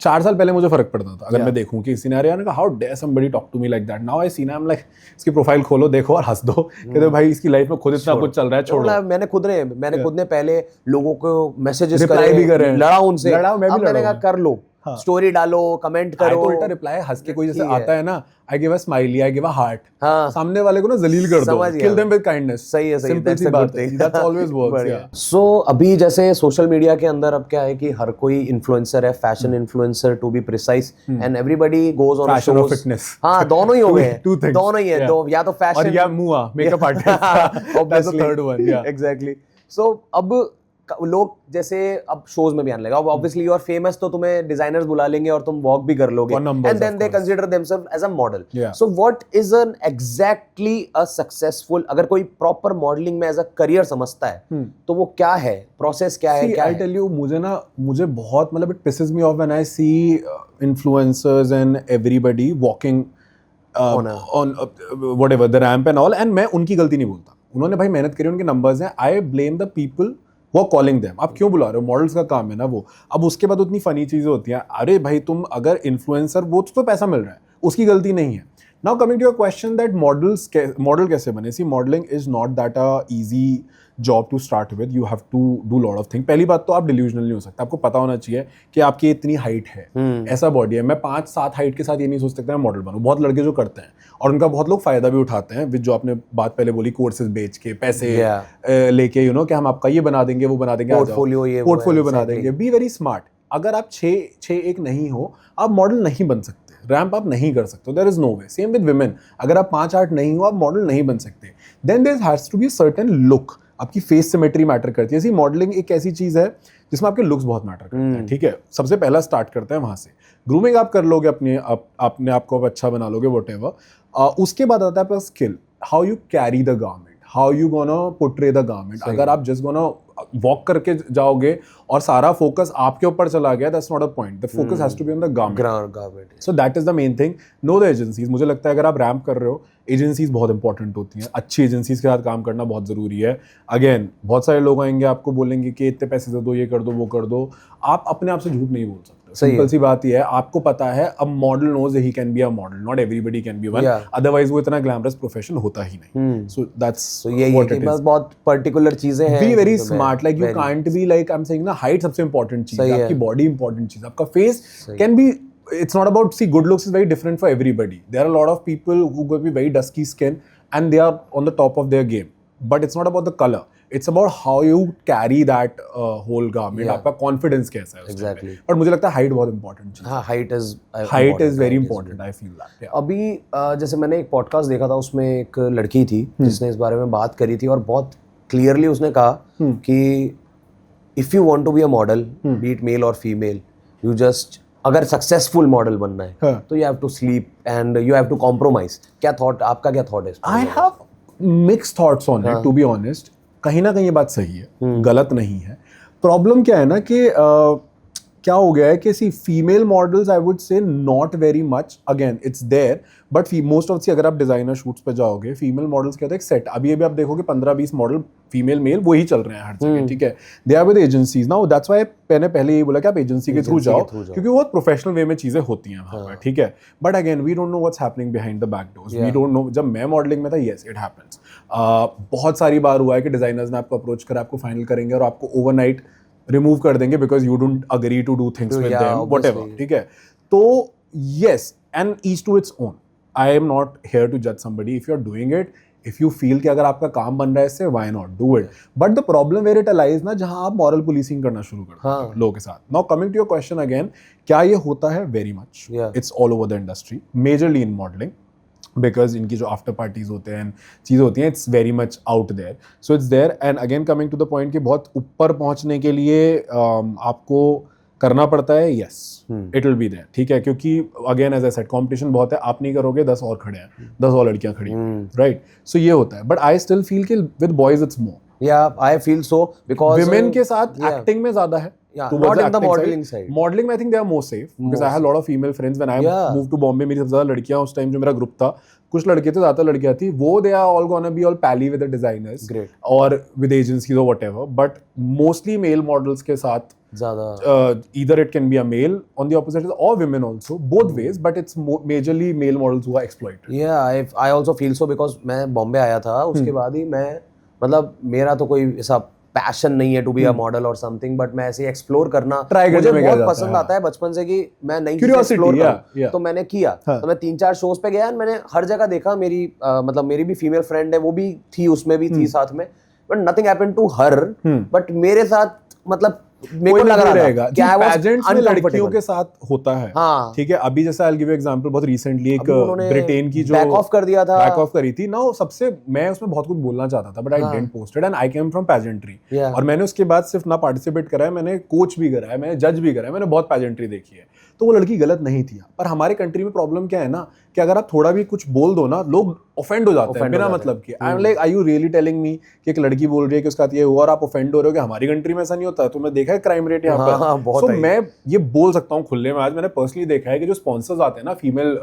4 साल पहले मुझे फर्क पड़ता था अगर मैं देखूं कि किसी ने अरे यार how dare somebody talk to me like that. Now I see I am like इसकी प्रोफाइल खोलो देखो और हंस दो कहते भाई इसकी लाइफ में खुद इतना कुछ चल रहा है छोड़ो. मैंने खुद ने पहले लोगों को मैसेजेस करे लड़ा उनसे. मैंने कहा कर लो स्टोरी डालो कमेंट करो. I उल्टा रिप्लाई हंस के कोई जैसे आता है ना I give a smiley I give a heart. सामने वाले को ना जलील कर दो kill them with kindness. सही है सिंपल सी बात है. That's always works. So अभी जैसे सोशल मीडिया के अंदर अब क्या है कि हर कोई इन्फ्लुएंसर है fashion influencer to be precise and everybody goes on fashion और फिटनेस. हाँ दोनों ही हो गए दोनों ही है या तो फैशन और या मुआ makeup artist. That's the third one. Exactly. So अब लोग जैसे अब शोज में भी आने लगा ऑब्वियसली यू आर फेमस तो तुम्हें डिजाइनर्स बुला लेंगे और तुम वॉक भी कर लोगे and then they consider themselves as a model. So what is an exactly a successful अगर कोई प्रॉपर मॉडलिंग में एज अ करियर समझता है तो वो क्या है प्रोसेस क्या है. आई टेल यू मुझे बहुत मतलब it pisses me off when I see influencers and everybody walking on whatever the ramp and all and मैं उनकी गलती नहीं बोलता. उन्होंने भाई मेहनत करी उनके नंबर्स हैं. आई ब्लेम द पीपल वो कॉलिंग देम. आप क्यों बुला रहे हो मॉडल्स का काम है ना वो. अब उसके बाद उतनी फनी चीजें होती हैं अरे भाई तुम अगर इन्फ्लुएंसर वो तो पैसा मिल रहा है उसकी गलती नहीं है. Now coming to your question that model कैसे बने. See modelling is not that a easy job to start with. You have to do lot of thing. पहली बात तो आप डिल्यूजनल नहीं हो सकते. आपको पता होना चाहिए कि आपकी इतनी हाइट है ऐसा बॉडी है. मैं 5-7 हाइट के साथ ये नहीं सोच सकता मैं मॉडल बनूं. बहुत लड़के जो करते हैं और उनका बहुत लोग फायदा भी उठाते हैं विद जो आपने बात पहले बोली कोर्सेज बेच के पैसे लेके कि हम आपका ये बना देंगे वो बना देंगे पोर्टफोलियो बना देंगे. B very smart. अगर आप 6'1" नहीं हो आप मॉडल नहीं बन सकते. रैंप आप नहीं कर सकते. There is no way. Same with women. अगर आप 5'8" नहीं हो आप मॉडल नहीं बन सकते. Then there has to be certain look. आपकी फेस सिमेट्री मैटर करती है. ऐसी मॉडलिंग एक ऐसी चीज है जिसमें आपके लुक्स बहुत मैटर करते हैं. ठीक है सबसे पहला स्टार्ट करते हैं वहां से. ग्रूमिंग आप कर लोगे अपने आप को अच्छा बना लोगे व्हाटएवर. उसके बाद आता है आपका skill. How you carry the garment. How you gonna portray the garment. अगर आप जस्ट गोना वॉक करके जाओगे और सारा फोकस आपके ऊपर चला गया that's not a point. The focus has to be on the garment. So that is the main thing. No the agencies. मुझे लगता है अगर आप रैम्प कर रहे हो एजेंसीज बहुत इंपॉर्टेंट होती हैं. अच्छी एजेंसीज के साथ काम करना बहुत ज़रूरी है. अगेन बहुत सारे लोग आएंगे आपको बोलेंगे कि इतने पैसे दे दो ये कर दो वो कर दो. आप अपने आप से झूठ नहीं बोल सकते. सिंपल सी बात ये है आपको पता है अब model knows he can be a model. Not everybody can be one. Otherwise वो इतना ग्लैमरस प्रोफेशन होता ही नहीं. So that's what it is. बहुत पर्टिकुलर चीजें हैं. Be very smart. Like you can't be like I am saying ना height सबसे इंपॉर्टेंट चीज है. आपकी बॉडी इंपॉर्टेंट चीज. आपका face can be it's not about good looks is very different for everybody. There are a lot of people who going to be very dusky skin and they are on the top of their game. But it's not about the color. It's about how you carry that whole garment. आपका confidence कैसा है. Exactly. But मुझे लगता है height बहुत important चीज़. हाँ height is very important. I feel that. Yeah. अभी जैसे मैंने एक podcast देखा था उसमें एक लड़की थी जिसने इस बारे में बात करी थी और बहुत clearly उसने कहा कि if you want to be a model, be it male or female, you just अगर सक्सेसफुल मॉडल बनना है तो you have to sleep and you have to compromise. क्या थॉट आपका क्या थॉट है? I have mixed thoughts on it to be honest. कहीं ना कहीं ये बात सही है गलत नहीं है. प्रॉब्लम क्या है ना कि क्या हो गया है कि see female models I would say not very much. Again it's there but most of see अगर आप डिजाइनर शूट्स पे जाओगे फीमेल मॉडल्स क्या होता है एक सेट. अभी आप देखोगे 15-20 मॉडल फीमेल मेल वही चल रहे हैं हर जगह. ठीक है they are with agencies. Now that's why मैंने पहले यही बोला कि आप एजेंसी के थ्रू जाओ क्योंकि बहुत प्रोफेशनल वे में चीजें होती हैं वहाँ पर. ठीक है but again we don't know what's happening behind the back doors. We don't know. जब मैं मॉडलिंग में था येस इट हैपेंस. बहुत सारी बार हुआ है कि डिजाइनर्स ने आपको अप्रोच कर आपको फाइनल करेंगे और आपको ओवरनाइट रिमूव कर देंगे because you don't agree to do things with them whatever. ठीक है तो yes and each to its own. I am not here to जज somebody. If you are doing it if you feel कि अगर आपका काम बन रहा है इससे, why not do it. But the problem where it arises ना, जहां आप मॉरल पुलिसिंग करना शुरू करते हैं लोगों के साथ. Now coming to your question again, क्या ये होता है? Very much. It's all over the industry, majorly in modelling, because इनकी जो आफ्टर पार्टीज होते हैं, चीज़ें होती हैं, it's very much out there. So it's there. And again coming to the point कि बहुत ऊपर पहुंचने के लिए आपको करना पड़ता है. Yes, it will be there. ठीक है, क्योंकि again as I said, competition बहुत है. आप नहीं करोगे, 10 और खड़े हैं, 10 और लड़कियां खड़ी हैं, राइट? सो ये होता है. बट आई स्टिल फील कि with boys it's more. Yeah, I feel so because women के साथ एक्टिंग में ज्यादा है. not in the modeling side. Modeling में I think they are more safe because I had a lot of female friends when I moved to Bombay. मेरी सबसे ज्यादा लड़कियां उस टाइम जो मेरा ग्रुप था, कुछ लड़के थे, ज्यादा लड़कियां थी, वो they are all gonna be all pally with the designers. Great. और with agencies or whatever. But mostly male models के साथ ज़्यादा either it can be a male on the opposite or women also, both ways, but it's majorly male models who are exploited. Yeah, I also feel so because मैं बॉम्बे आया था, उसके बाद ही मैं, मतलब मेरा तो कोई ऐसा पैशन नहीं है टू बी अ मॉडल और समथिंग, बट मैं ऐसे एक्सप्लोर करना मुझे बहुत पसंद आता है बचपन से कि मैं नई चीजें एक्सप्लोर करूं. तो मैंने किया. तो मैं 3-4 शोज पे गया, मैंने हर जगह देखा. मेरी मतलब मेरी भी फीमेल फ्रेंड है, वो भी थी, उसमें भी थी साथ में, but nothing happened to her. But मेरे साथ मतलब मेरे को लग रहा रहेगा कि पेजेंट्स में लड़कियों के साथ होता है. ठीक है, अभी जैसे I'll give you example, बहुत रिसेंटली एक ब्रिटेन की जो बैक ऑफ कर दिया था, बैक ऑफ करी थी ना, सबसे मैं उसमें बहुत कुछ बोलना चाहता था, but I didn't post it. And I came from pageantry, और मैंने उसके बाद सिर्फ ना पार्टिसिपेट करा है, मैंने कोच भी करा है, मैंने जज भी करा है, मैंने बहुत पेजेंट्री देखी है. तो वो लड़की गलत नहीं थी. पर हमारे कंट्री में प्रॉब्लम क्या है ना, कि अगर आप थोड़ा भी कुछ बोल दो ना, लोग ऑफेंड हो जाते हैं बिना मतलब के. I am like, are you really telling me कि एक लड़की बोल रही है कि उसका ये हुआ और आप ऑफेंड हो रहे हो? कि हमारी कंट्री में ऐसा नहीं होता? तुमने देखा है क्राइम रेट यहाँ पर? सो मैं ये बोल सकता हूँ खुले में, आज मैंने पर्सनली देखा है कि जो स्पॉन्सर्स आते हैं ना फीमेल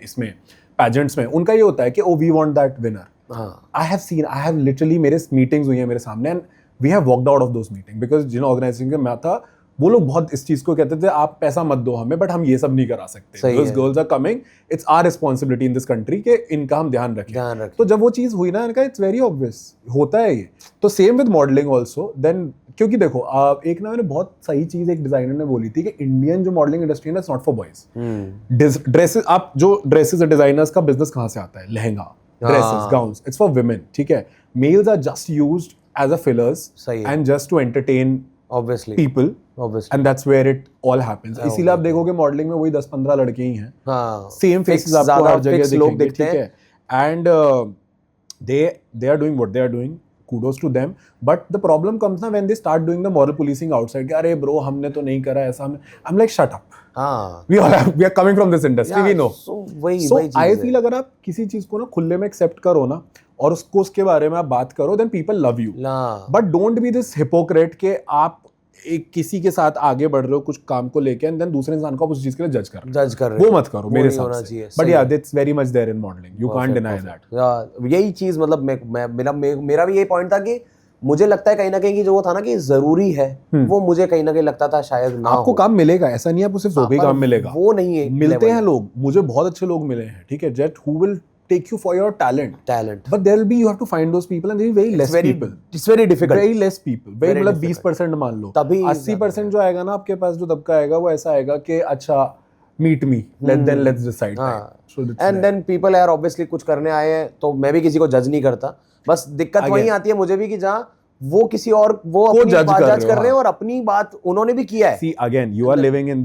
इसमें पैजेंट्स में, उनका ये होता है कि oh we want that winner. I have literally, मेरे मीटिंग्स हुई है मेरे सामने, and we have walked out of those meeting because जिन ऑर्गेनाइजेशन के मैं था, वो लोग बहुत इस चीज को कहते थे, आप पैसा मत दो हमें, बट हम ये सब नहीं करा सकते. Those girls are coming, it's our responsibility in this country कि इनका हम ध्यान रखें. तो जब वो चीज हुई ना, इनका इट्स वेरी ऑब्वियस होता है ये. तो same with modelling also. Then क्योंकि देखो, एक ना मैंने बहुत सही चीज एक डिजाइनर ने बोली थी कि इंडियन जो मॉडलिंग इंडस्ट्री है, it's not for boys. Dresses, आप जो ड्रेसेस डिजाइनर्स का बिजनेस कहाँ से आता है? Lehenga, dresses, gowns, it's for women. ठीक है, males are just used as a fillers and just to entertain obviously people, obviously, and that's where it all happens. इसीलिए आप देखोगे मॉडलिंग में वही 10-15 लड़के ही हैं. सेम फेसेस आपको हर जगह दिखेंगे. ठीक है, and they are doing what they are doing, kudos to them, but the problem comes na when they start doing the moral policing outside. अरे bro, हमने तो नहीं करा ऐसा. I'm like, shut up. we are coming from this industry, we know. So I feel अगर आप किसी चीज को ना खुले में एक्सेप्ट करो ना, और उसके बारे में आप बात करो, then people love you. But don't be this hypocrite के आप एक किसी के साथ आगे बढ़ रहे हो कुछ काम को लेके, एंड देन दूसरे इंसान को आप उस चीज के लिए जज कर रहे हो. वो मत करो मेरे हिसाब से. बट या that's very much there in modelling, you can't deny that. यही चीज मतलब मेरा भी यही पॉइंट था कि मुझे लगता है कहीं ना कहीं कि जो वो था ना कि जरूरी है, वो मुझे कहीं ना कहीं लगता था शायद ना आपको काम मिलेगा. ऐसा नहीं है आपको सिर्फ ही काम मिलेगा, वो नहीं है. मिलते हैं लोग, मुझे बहुत अच्छे लोग मिले हैं. ठीक है, just who will take you for your talent, but there will be, you have to find those people, and there will be very less people. It's very difficult, very less people, very मतलब 20% मान लो, 80% जो आएगा ना आपके पास, जो तबका आएगा, वो ऐसा आएगा कि अच्छा meet me, let's decide. And then people are obviously कुछ करने आए हैं, तो मैं भी किसी को जज नहीं करता. बस दिक्कत वही आती है मुझे भी कि जहाँ वो किसी और वो अपनी बात जज कर रहे हैं और अपनी बात उन्होंने भी किया है. See again, you are living in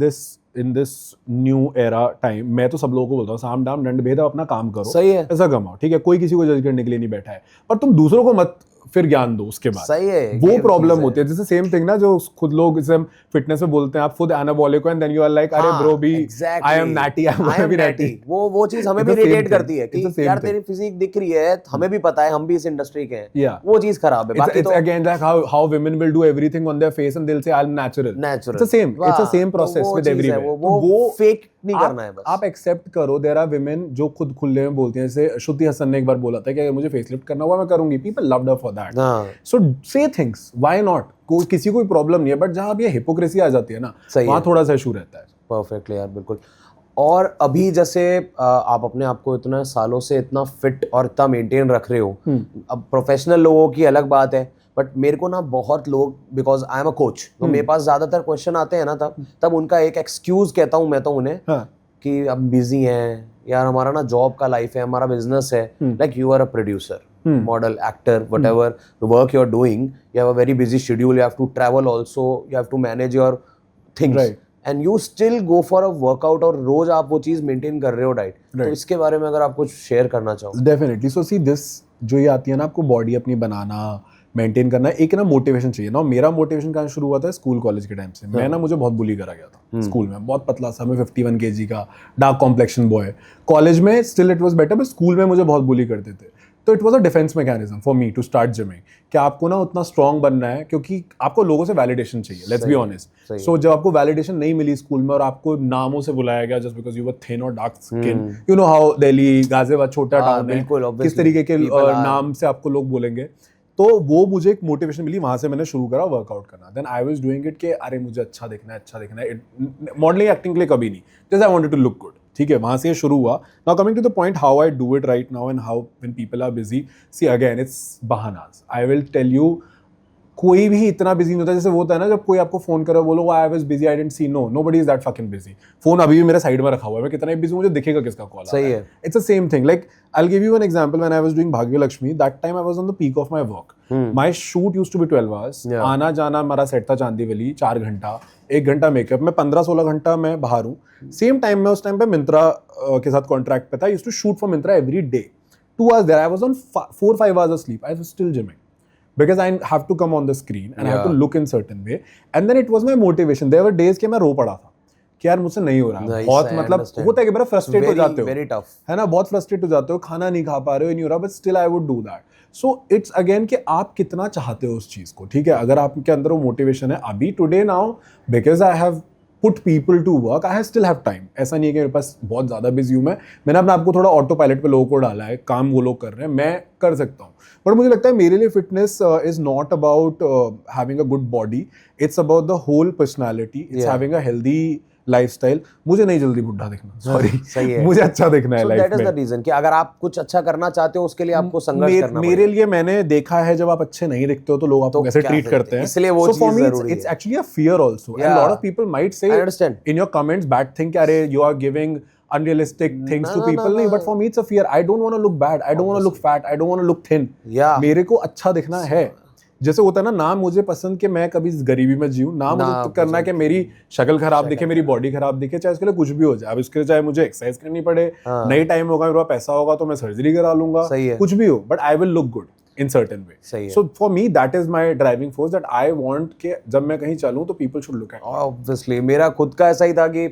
this new era time. मैं तो सब लोगों को बोलता हूँ, साम दाम दंड भेद, अपना काम करो, सही है, ऐसा कमाओ. ठीक है, कोई किसी को जज करने के लिए नहीं बैठा है, पर तुम दूसरों को मत फिर ज्ञान दो उसके बाद. सही है, वो प्रॉब्लम होती है. जैसे सेम थिंग ना, जो खुद लोग इसे फिटनेस में बोलते हैं, आप खुद एनाबॉलिक हो, and then you are like, अरे bro be, I am natty, I am gonna be natty. वो चीज हमें भी रिलेट करती है कि यार तेरी फिजिक दिख रही है, हमें भी पता है, हम भी इस इंडस्ट्री के हैं. वो चीज खराब है. बाकी तो again like how women will do everything on their face and they'll say I'm natural. It's the same process with everywhere. वो फेक नहीं करना है. बस आप एक्सेप्ट करो. देयर आर विमेन जो खुद खुले में बोलती हैं. जैसे श्रुति हसन ने एक बार बोला था कि अगर मुझे फेसलिफ्ट करना हुआ मैं करूंगी. People loved her for that. So say things, why not? कोई किसी को कोई प्रॉब्लम नहीं है, बट जहां अब ये हिपोक्रेसी आ जाती है ना, वहां थोड़ा सा इशू रहता है. परफेक्टली यार, बिल्कुल. और अभी जैसे आप अपने आप को इतना सालों से इतना फिट और इतना मेंटेन रख रहे हो, अब प्रोफेशनल लोगों की अलग बात है, बट मेरे को ना बहुत लोग, because I am a coach, तो मेरे पास ज्यादातर क्वेश्चन आते हैं ना, तब उनका एक एक्सक्यूज कहता हूँ मैं तो उन्हें, कि अब बिजी हैं यार, हमारा ना जॉब का लाइफ है, हमारा बिजनेस है. Like you are a producer, model, actor, whatever the work you're doing, you have a very busy schedule, you have to travel also, you have to manage your things, Right. and you still go for a workout और रोज आप वो चीज maintain कर रहे हो diet. तो इसके बारे में अगर आप कुछ शेयर करना चाहो. डेफिनेटली. सो सी दिस जो ये आती है ना, आपको बॉडी अपनी बनाना, मेंटेन करना, एक ना मोटिवेशन चाहिए ना. मेरा मोटिवेशन कहाँ शुरू हुआ था? स्कूल कॉलेज के टाइम से. मैं ना, मुझे बहुत बुली करा गया था स्कूल में. बहुत पतला सा, मैं 51 kg का डार्क कॉम्प्लेक्शन बॉय. कॉलेज में still it was better, but school में मुझे बहुत बुली करते थे. तो it was a defence mechanism for me to start gymming, कि आपको ना उतना स्ट्रॉन्ग बनना है, क्योंकि आपको लोगों से वैलिडेशन चाहिए. Let's be honest. सो जब आपको वैलिडेशन नहीं मिली स्कूल में और आपको नामों से बुलाया गया just because you were thin और dark skin, you know how Delhi, Ghaziabad छोटा टाउन है, किस तरीके के नाम से आपको लोग बोलेंगे. तो वो मुझे एक मोटिवेशन मिली, वहां से मैंने शुरू करा वर्कआउट करना. Then I was doing it कि अरे मुझे अच्छा दिखना है. मॉडलिंग एक्टिंग के लिए कभी नहीं, just I wanted to look good. ठीक है, वहां से ये शुरू हुआ. Now coming to the point how I do it right now and how when people are busy. See again, it's बहानास. आई विल टेल यू, कोई भी इतना बिजी नहीं होता. जैसे वो होता है ना, जब कोई आपको फोन करे, बोलो I was busy, I didn't see. No, nobody is that fucking busy. Phone अभी भी मेरे साइड में रखा हुआ है, मैं कितना बिजी, मुझे दिखेगा किसका कॉल. सही है. It's the same thing. Like I will give you an example. When I was doing Bhagya Lakshmi, that time I was on the peak of my work. My shoot used to be 12 hours. आना जाना हमारा set था चांदीवली, 4 घंटा, 1 घंटा makeup में, 15-16 घंटा मैं बाहर हूँ. सेम टाइम में उस टाइम पे मिंत्रा के साथ कॉन्ट्रैक्ट पे था. I used to shoot for Myntra every day. 2 hours there, I was on 4-5 hours of sleep. I was still gymming because I have to come on the screen and I have to look in certain way. And then it was my motivation. There were days कि मैं रो पड़ा था कि यार मुझसे नहीं हो रहा. बहुत मतलब होता है कि बड़ा फ्रस्ट्रेट हो जाते हो, very tough, है ना, बहुत फ्रस्ट्रेट हो जाते हो, खाना नहीं खा पा रहे हो, नहीं हो रहा, but still I would do that. So it's again कि आप कितना चाहते हो उस चीज को. ठीक है, अगर आपके अंदर वो मोटिवेशन है अभी today now, because I have put people to work, I still have time. ऐसा नहीं है कि मेरे पास बहुत ज़्यादा बिजी हूँ. मैंने अपने आपको थोड़ा ऑटो पायलट पे लोगों को डाला है, काम वो लोग कर रहे हैं, मैं कर सकता हूँ. बट मुझे लगता है मेरे लिए fitness is not about having a good body, it's about the whole personality, it's having a healthy lifestyle. मुझे नहीं जल्दी बुढ़ा दिखना, सॉरी, मुझे अच्छा दिखना है लाइफ में. दैट इज द रीजन कि अगर आप कुछ अच्छा करना चाहते हो उसके लिए आपको संघर्ष करना पड़ेगा. मेरे लिए मैंने देखा है जब आप अच्छे नहीं दिखते हो तो लोग आपको कैसे ट्रीट करते हैं, इसलिए वो चीज जरूरी है. It's actually a fear also, and lot of people might say in your comments bad thing कि अरे you are giving unrealistic things to people. नहीं, but for me it's a fear. I don't want to look bad, I don't want to look fat, I don't want to look thin. मेरे को अच्छा दिखना है. जैसे होता है ना मुझे पसंद कि मैं कभी गरीबी में जीऊं, मुझे तो करना है कि मेरी शक्ल खराब दिखे, मेरी बॉडी खराब दिखे, चाहे उसके लिए कुछ भी हो जाए. अब इसके लिए चाहे मुझे एक्सरसाइज करनी पड़े, नई टाइम होगा, मेरे पास पैसा होगा तो मैं सर्जरी करा लूंगा, कुछ भी हो, but I will look good in certain way. So for me that is my driving force, that I want कि जब मैं कहीं चलूं तो people should look at me. Obviously मेरा खुद का ऐसा ही था कि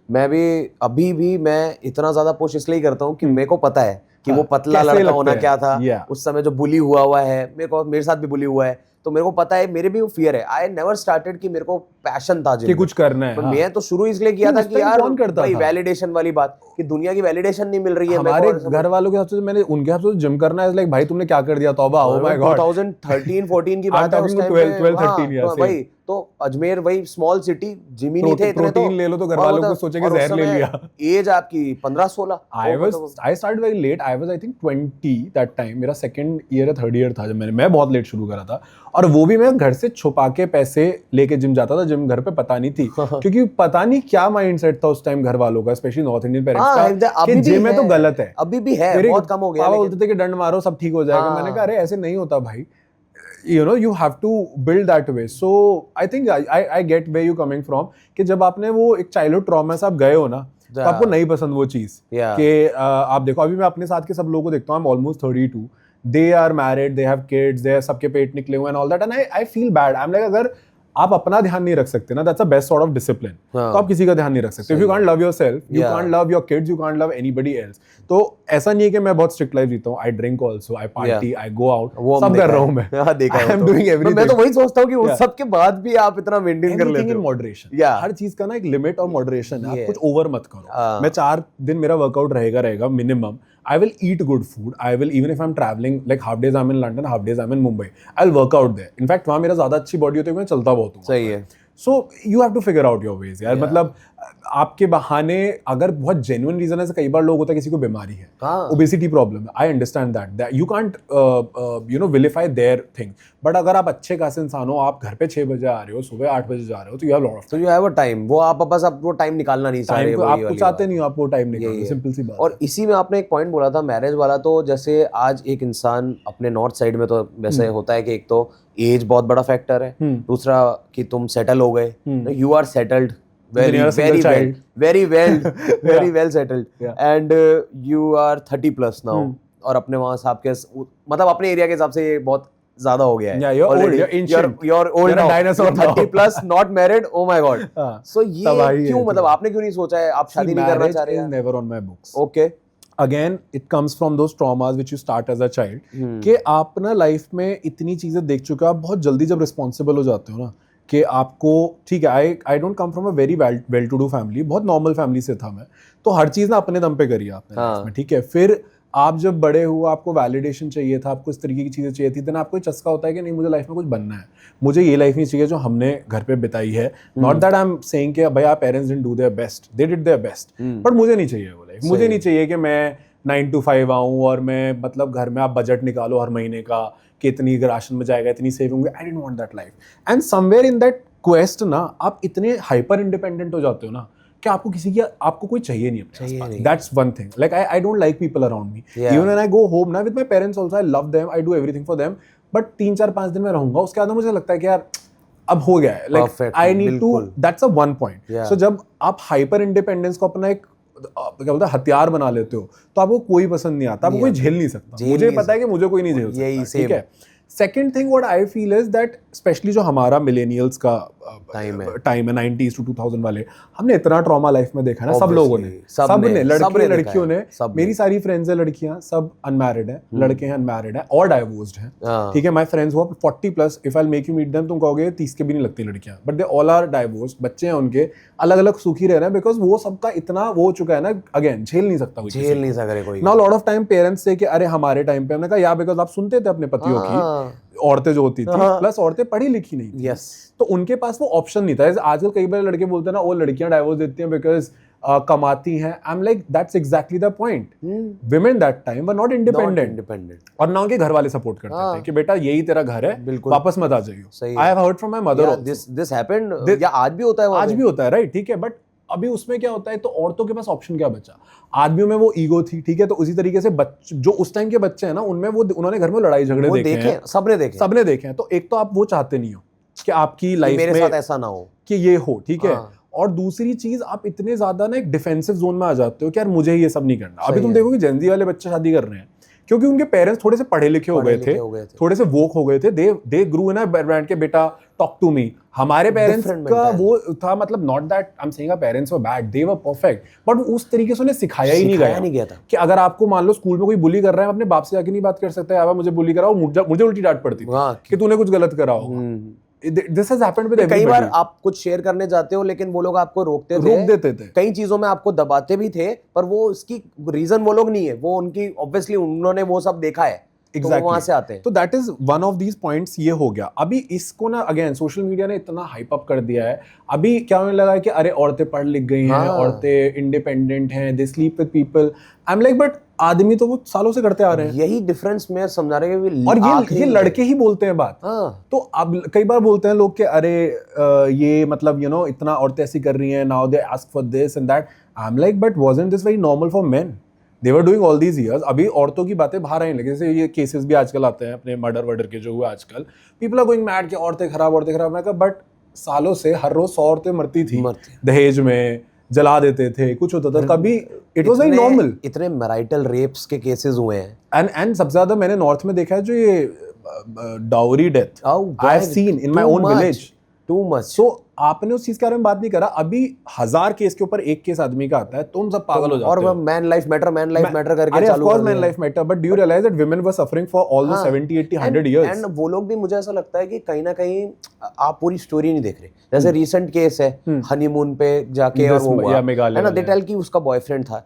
मैं भी अभी भी मैं इतना ज्यादा पुश इसलिए करता हूँ कि मेरे को पता है कि वो पतला लड़का होना क्या था. उस समय जो बुली हुआ है, मेरे साथ भी बुली हुआ है, तो मेरे को पता है, मेरे भी वो फियर है. आई नेवर स्टार्टेड कि मेरे को पैशन था कि कुछ करना है. मैं तो शुरू इसलिए किया था कि यार भाई वैलिडेशन वाली बात, कि दुनिया की वैलिडेशन नहीं मिल रही है. हमारे घर वालों के हिसाब से मैंने उनके हिसाब से जिम करना है, लाइक भाई तुमने क्या कर दिया, तौबा, ओह माय गॉड. 2013-14 की बात है, उस टाइम 12-13 ईयर भाई. तो अजमेर वही स्मॉल सिटी, जिम ही नहीं थे इतने, तो ले लो तो घर वालों को सोचेंगे जहर ले लिया. एज आपकी 15-16. I started very late. I was I think 20 that time. मेरा सेकंड ईयर या थर्ड ईयर था जब मैं बहुत लेट शुरू करा था, और वो भी मैं घर से छुपा के पैसे लेके जिम जाता था. जिम घर पे पता नहीं थी क्योंकि पता नहीं क्या माइंडसेट था उस टाइम घर वालों का, स्पेशली नॉर्थ इंडियन पेरेंट्स का, कि जिम में तो गलत है. अभी भी है, बहुत कम हो गया. पापा बोलते थे कि डंड मारो सब ठीक हो जाएगा. मैंने कहा अरे ऐसे नहीं होता भाई, you know you have to build that way. So I think I get where you coming from, कि जब आपने वो एक चाइल्डहुड ट्रॉमा से आप गए हो ना, तो आपको नहीं पसंद वो चीज. कि आप देखो अभी मैं अपने साथ के सब लोगों को देखता हूँ, I'm almost 32, they are married, they have kids, they सबके पेट निकले हुए and all that, and I feel bad. I'm like, अगर आप अपना ध्यान नहीं रख सकते ना, that's the best sort of discipline. तो आप किसी का ध्यान नहीं रख सकते. If you can't love yourself, you can't love your kids, you can't love anybody else. तो ऐसा नहीं है कि मैं बहुत स्ट्रिक्ट लाइफ जीता हूँ. I drink also, I party, I go out, सब कर रहा हूँ मैं. I am doing everything. मैं तो वही सोचता हूँ कि उस सब के बाद भी आप इतना मेंटेन कर लेते हो. Everything in moderation. हर चीज का ना एक लिमिट और मॉडरेशन है. आप कुछ ओवर मत करो. मैं 4 दिन मेरा वर्कआउट रहेगा minimum. I will eat good food. I will, even if I'm traveling, like half days I'm in London, half days I'm in Mumbai, I'll work out there. In fact, वहाँ मेरा ज़्यादा अच्छी बॉडी होती है, मैं चलता बहुत हूँ. सही है. So you have to figure out your ways, यार. मतलब आपके बहाने अगर बहुत जेन्युइन रीजन है, कई बार लोग होता है किसी को बीमारी है, हाँ। ओबेसिटी प्रॉब्लम है, I understand that you can't vilify their thing, but अगर आप अच्छे खासे इंसान हो, आप घर पे 6 बजे आ रहे हो, सुबह 8 बजे जा रहे हो, तो यू हैव लॉट ऑफ तो यू हैव अ टाइम, वो आप बस आप वो टाइम निकालना नहीं चाह रहे, टाइम, आप चाहते नहीं हो आप वो टाइम निकालो, सिंपल सी बात और इसी में आपने एक पॉइंट बोला था मैरिज वाला, तो जैसे आज एक इंसान अपने नॉर्थ साइड में तो वैसे होता है कि एक तो एज बहुत बड़ा फैक्टर है, दूसरा कि तुम सेटल हो गए, you are settled very well settled and you are 30 plus now, और अपने वहाँ से आपके मतलब अपने एरिया के हिसाब से ये बहुत ज्यादा हो गया है। Yeah, you're old, you're ancient. You're old now. Dinosaur You're 30 plus, not married. Oh my god. So ये क्यों, मतलब आपने क्यों नहीं सोचा है, आप शादी नहीं करना चाह रहे हैं? Never on my books. Okay. Again, it comes from those traumas which you start as a child. कि आप ना लाइफ में इतनी चीजें देख चुके हो, आप बहुत जल्दी जब रिस्पॉन्सिबल हो जाते हो ना, कि आपको ठीक है, I don't come from a very well to do family, बहुत नॉर्मल फैमिली से था मैं, तो हर चीज़ ना अपने दम पे करी आपने लाइफ में, ठीक है। फिर आप जब बड़े हुए, आपको वैलिडेशन चाहिए था, आपको इस तरीके की चीज़ें चाहिए थी, देन आपको चस्का होता है कि नहीं, मुझे लाइफ में कुछ बनना है, मुझे ये लाइफ नहीं चाहिए जो हमने घर पे बिताई है। Not that I am saying कि भाई parents didn't do their best, they did their best, but मुझे नहीं चाहिए वो लाइफ। मुझे नहीं चाहिए कि मैं 9 to 5 आऊँ और मैं मतलब घर में आप बजट निकालो हर महीने का कि इतनी राशन में जाएगा, इतनी सेविंग होगी। I didn't want that life. And somewhere in that quest ना आप इतने हाइपर इंडिपेंडेंट हो जाते हो ना कि आपको किसी की, आपको कोई चाहिए नहीं अपने आसपास। That's one thing, like I don't like people around me, even when I go home ना with my parents also, I love them, I do everything for them, but 3-4-5 दिन में रहूंगा, उसके बाद मुझे लगता है कि यार अब हो गया है, like I need to, that's a one point. So जब आप हाइपर इंडिपेंडेंस को अपना एक क्या बोलते हैं हथियार बना लेते हो, तो आपको कोई पसंद नहीं आता, आपको कोई झेल नहीं सकता। मुझे पता है कि मुझे कोई नहीं झेल सकता, ठीक है। Second thing what I feel is that specially जो हमारा मिलेनियल्स का टाइम है 90s to 2000 वाले, हमने इतना ट्रॉमा लाइफ में देखा ना, सब लोगों ने, सबने, लड़के लड़कियों ने, मेरी सारी फ्रेंड्स है लड़कियां, सब अनमैरिड है, लड़के हैं अनमैरिड है और डाइवोर्स्ड हैं, ठीक है। माय फ्रेंड्स हुआ 40 plus, if I make you meet them, तुम कहोगे 30 के भी नहीं लगती लड़कियां, but they all are divorced, बच्चे हैं उनके, अलग अलग सुखी रह रहे हैं, बिकॉज वो सबका इतना वो हो चुका है ना, अगेन झेल नहीं सकता कोई। Now lot of time parents से कि अरे हमारे टाइम पे, हमने कहा या बिकॉज आप सुनते थे अपने पतियों की, औरतें जो होती थी, प्लस औरतें पढ़ी लिखी नहीं थी, तो उनके पास वो ऑप्शन नहीं था। आजकल कई बार लड़के बोलते हैं ना, वो लड़कियां डाइवोर्स देती हैं बिकॉज कमाती हैं। आई am like that's exactly the point, women that time were not independent, और ना उनके घर वाले सपोर्ट करते थे कि बेटा यही तेरा घर है, वापस मत आ जाइयो। I have heard from my mother, this happened, या आज भी होता है, आज भी होता है, राइट, ठीक है। बट अभी उसमें क्या होता है, तो औरतों के पास ऑप्शन क्या बचा, आदमियों में वो ईगो थी, ठीक है। तो उसी तरीके से जो उस टाइम के बच्चे हैं ना, उनमें वो उन्होंने घर में लड़ाई झगड़े देखे हैं, सबने देखे हैं। तो एक तो आप वो चाहते नहीं हो कि आपकी लाइफ में मेरे साथ ऐसा ना हो, कि ये हो, ठीक है। और दूसरी चीज, आप इतने ज्यादा ना एक डिफेंसिव जोन में आ जाते हो कि यार मुझे ये सब नहीं करना। अभी तुम देखोगे जेनजी वाले बच्चे शादी कर रहे हैं क्योंकि उनके पेरेंट्स थोड़े से पढ़े लिखे हो गए थे, थोड़े से वोक हो गए थे, दे ग्रू इन अ ब्रांड के बेटा टॉक टू मी। हमारे पेरेंट्स का वो था, मतलब not that I am saying our parents were bad, they were perfect, but उस तरीके से उन्हें सिखाया ही नहीं गया था कि अगर आपको मान लो स्कूल में कोई बुली कर रहा है, अपने बाप से जाके नहीं बात कर सकता है, मुझे बुली कराओ, मुझे उल्टी डांट पड़ती थी कि तूने कुछ गलत करा होगा। This has happened with everybody. कई बार आप कुछ शेयर करने जाते हो, लेकिन वो लोग आपको रोक देते थे, कई चीजों में आपको दबाते भी थे, पर वो इसकी रीजन वो लोग नहीं है, वो उनकी ऑब्वियसली उन्होंने वो सब देखा है, exactly. तो वहां से आते हैं। तो that is one of these points. ये हो गया। अभी इसको ना अगेन सोशल मीडिया ने इतना हाइप अप कर दिया है, अभी क्या होने लगा है कि अरे औरतें पढ़ लिख गई हैं, औरतें इंडिपेंडेंट हैं, they sleep with people. I am like but आदमी तो वो सालों से करते आ रहे हैं। यही डिफरेंस मैं समझा रहे हैं। और ये लड़के ही बोलते हैं बात। तो अब कई बार बोलते हैं लोग कि अरे ये मतलब यू नो इतना औरतें ऐसी कर रही हैं, now they ask for this and that. I am like but wasn't this very normal for main? They were doing all these years. अभी औरतों की बातें बाहर आने लगी, जैसे ये केसेस भी आजकल आते हैं अपने मर्डर के जो हुए आजकल, पीपल आर गोइंग मैड कि औरतें खराब। मैं कहा बट सालों से हर रोज 100 औरतें मरती थी, दहेज में जला देते थे, कुछ होता था, कभी इट वाज वेरी नॉर्मल। इतने मैरिटल रेप्स के केसेस हुए हैं एंड सबसे ज्यादा मैंने नॉर्थ में देखा है जो ये dowry death I have seen in my own village. Too much. So आपने उस चीज के बारे में बात नहीं करा। अभी 1000 केस के ऊपर एक केस आदमी का आता है, तुम सब पागल हो जाते हो। और मैन लाइफ मैटर करके चालू कर man life matter, but do you realize that women were suffering for almost 70 80 100 years? And वो लोग भी, मुझे ऐसा लगता है कि कहीं ना कहीं आप पूरी स्टोरी नहीं देख रहे। जैसे रिसेंट केस है हनीमून पे जाके और वो हुआ है ना, दे टेल कि उसका बॉयफ्रेंड था,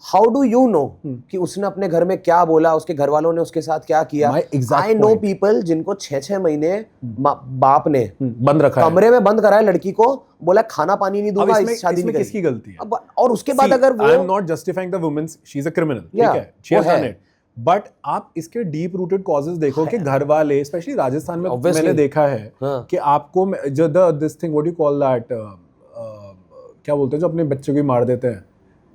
हाउ डू यू नो कि उसने अपने घर में क्या बोला, उसके घर वालों ने उसके साथ क्या किया? आई नो पीपल जिनको 6-6 महीने बाप ने बंद रखा है, कमरे में बंद कराया लड़की को, बोला खाना पानी नहीं दूंगा, इस शादी इसमें नहीं किसकी गलती है? और उसके बाद अगर वो, आई am not justifying the women, she is a criminal, ठीक है, she has done it, but आप इसके डीप रूटेड कॉजेस देखो कि घर वाले, स्पेशली राजस्थान में मैंने देखा है कि आपको जो this thing, what you call that, क्या बोलते हैं जो अपने बच्चे को ही मार देते हैं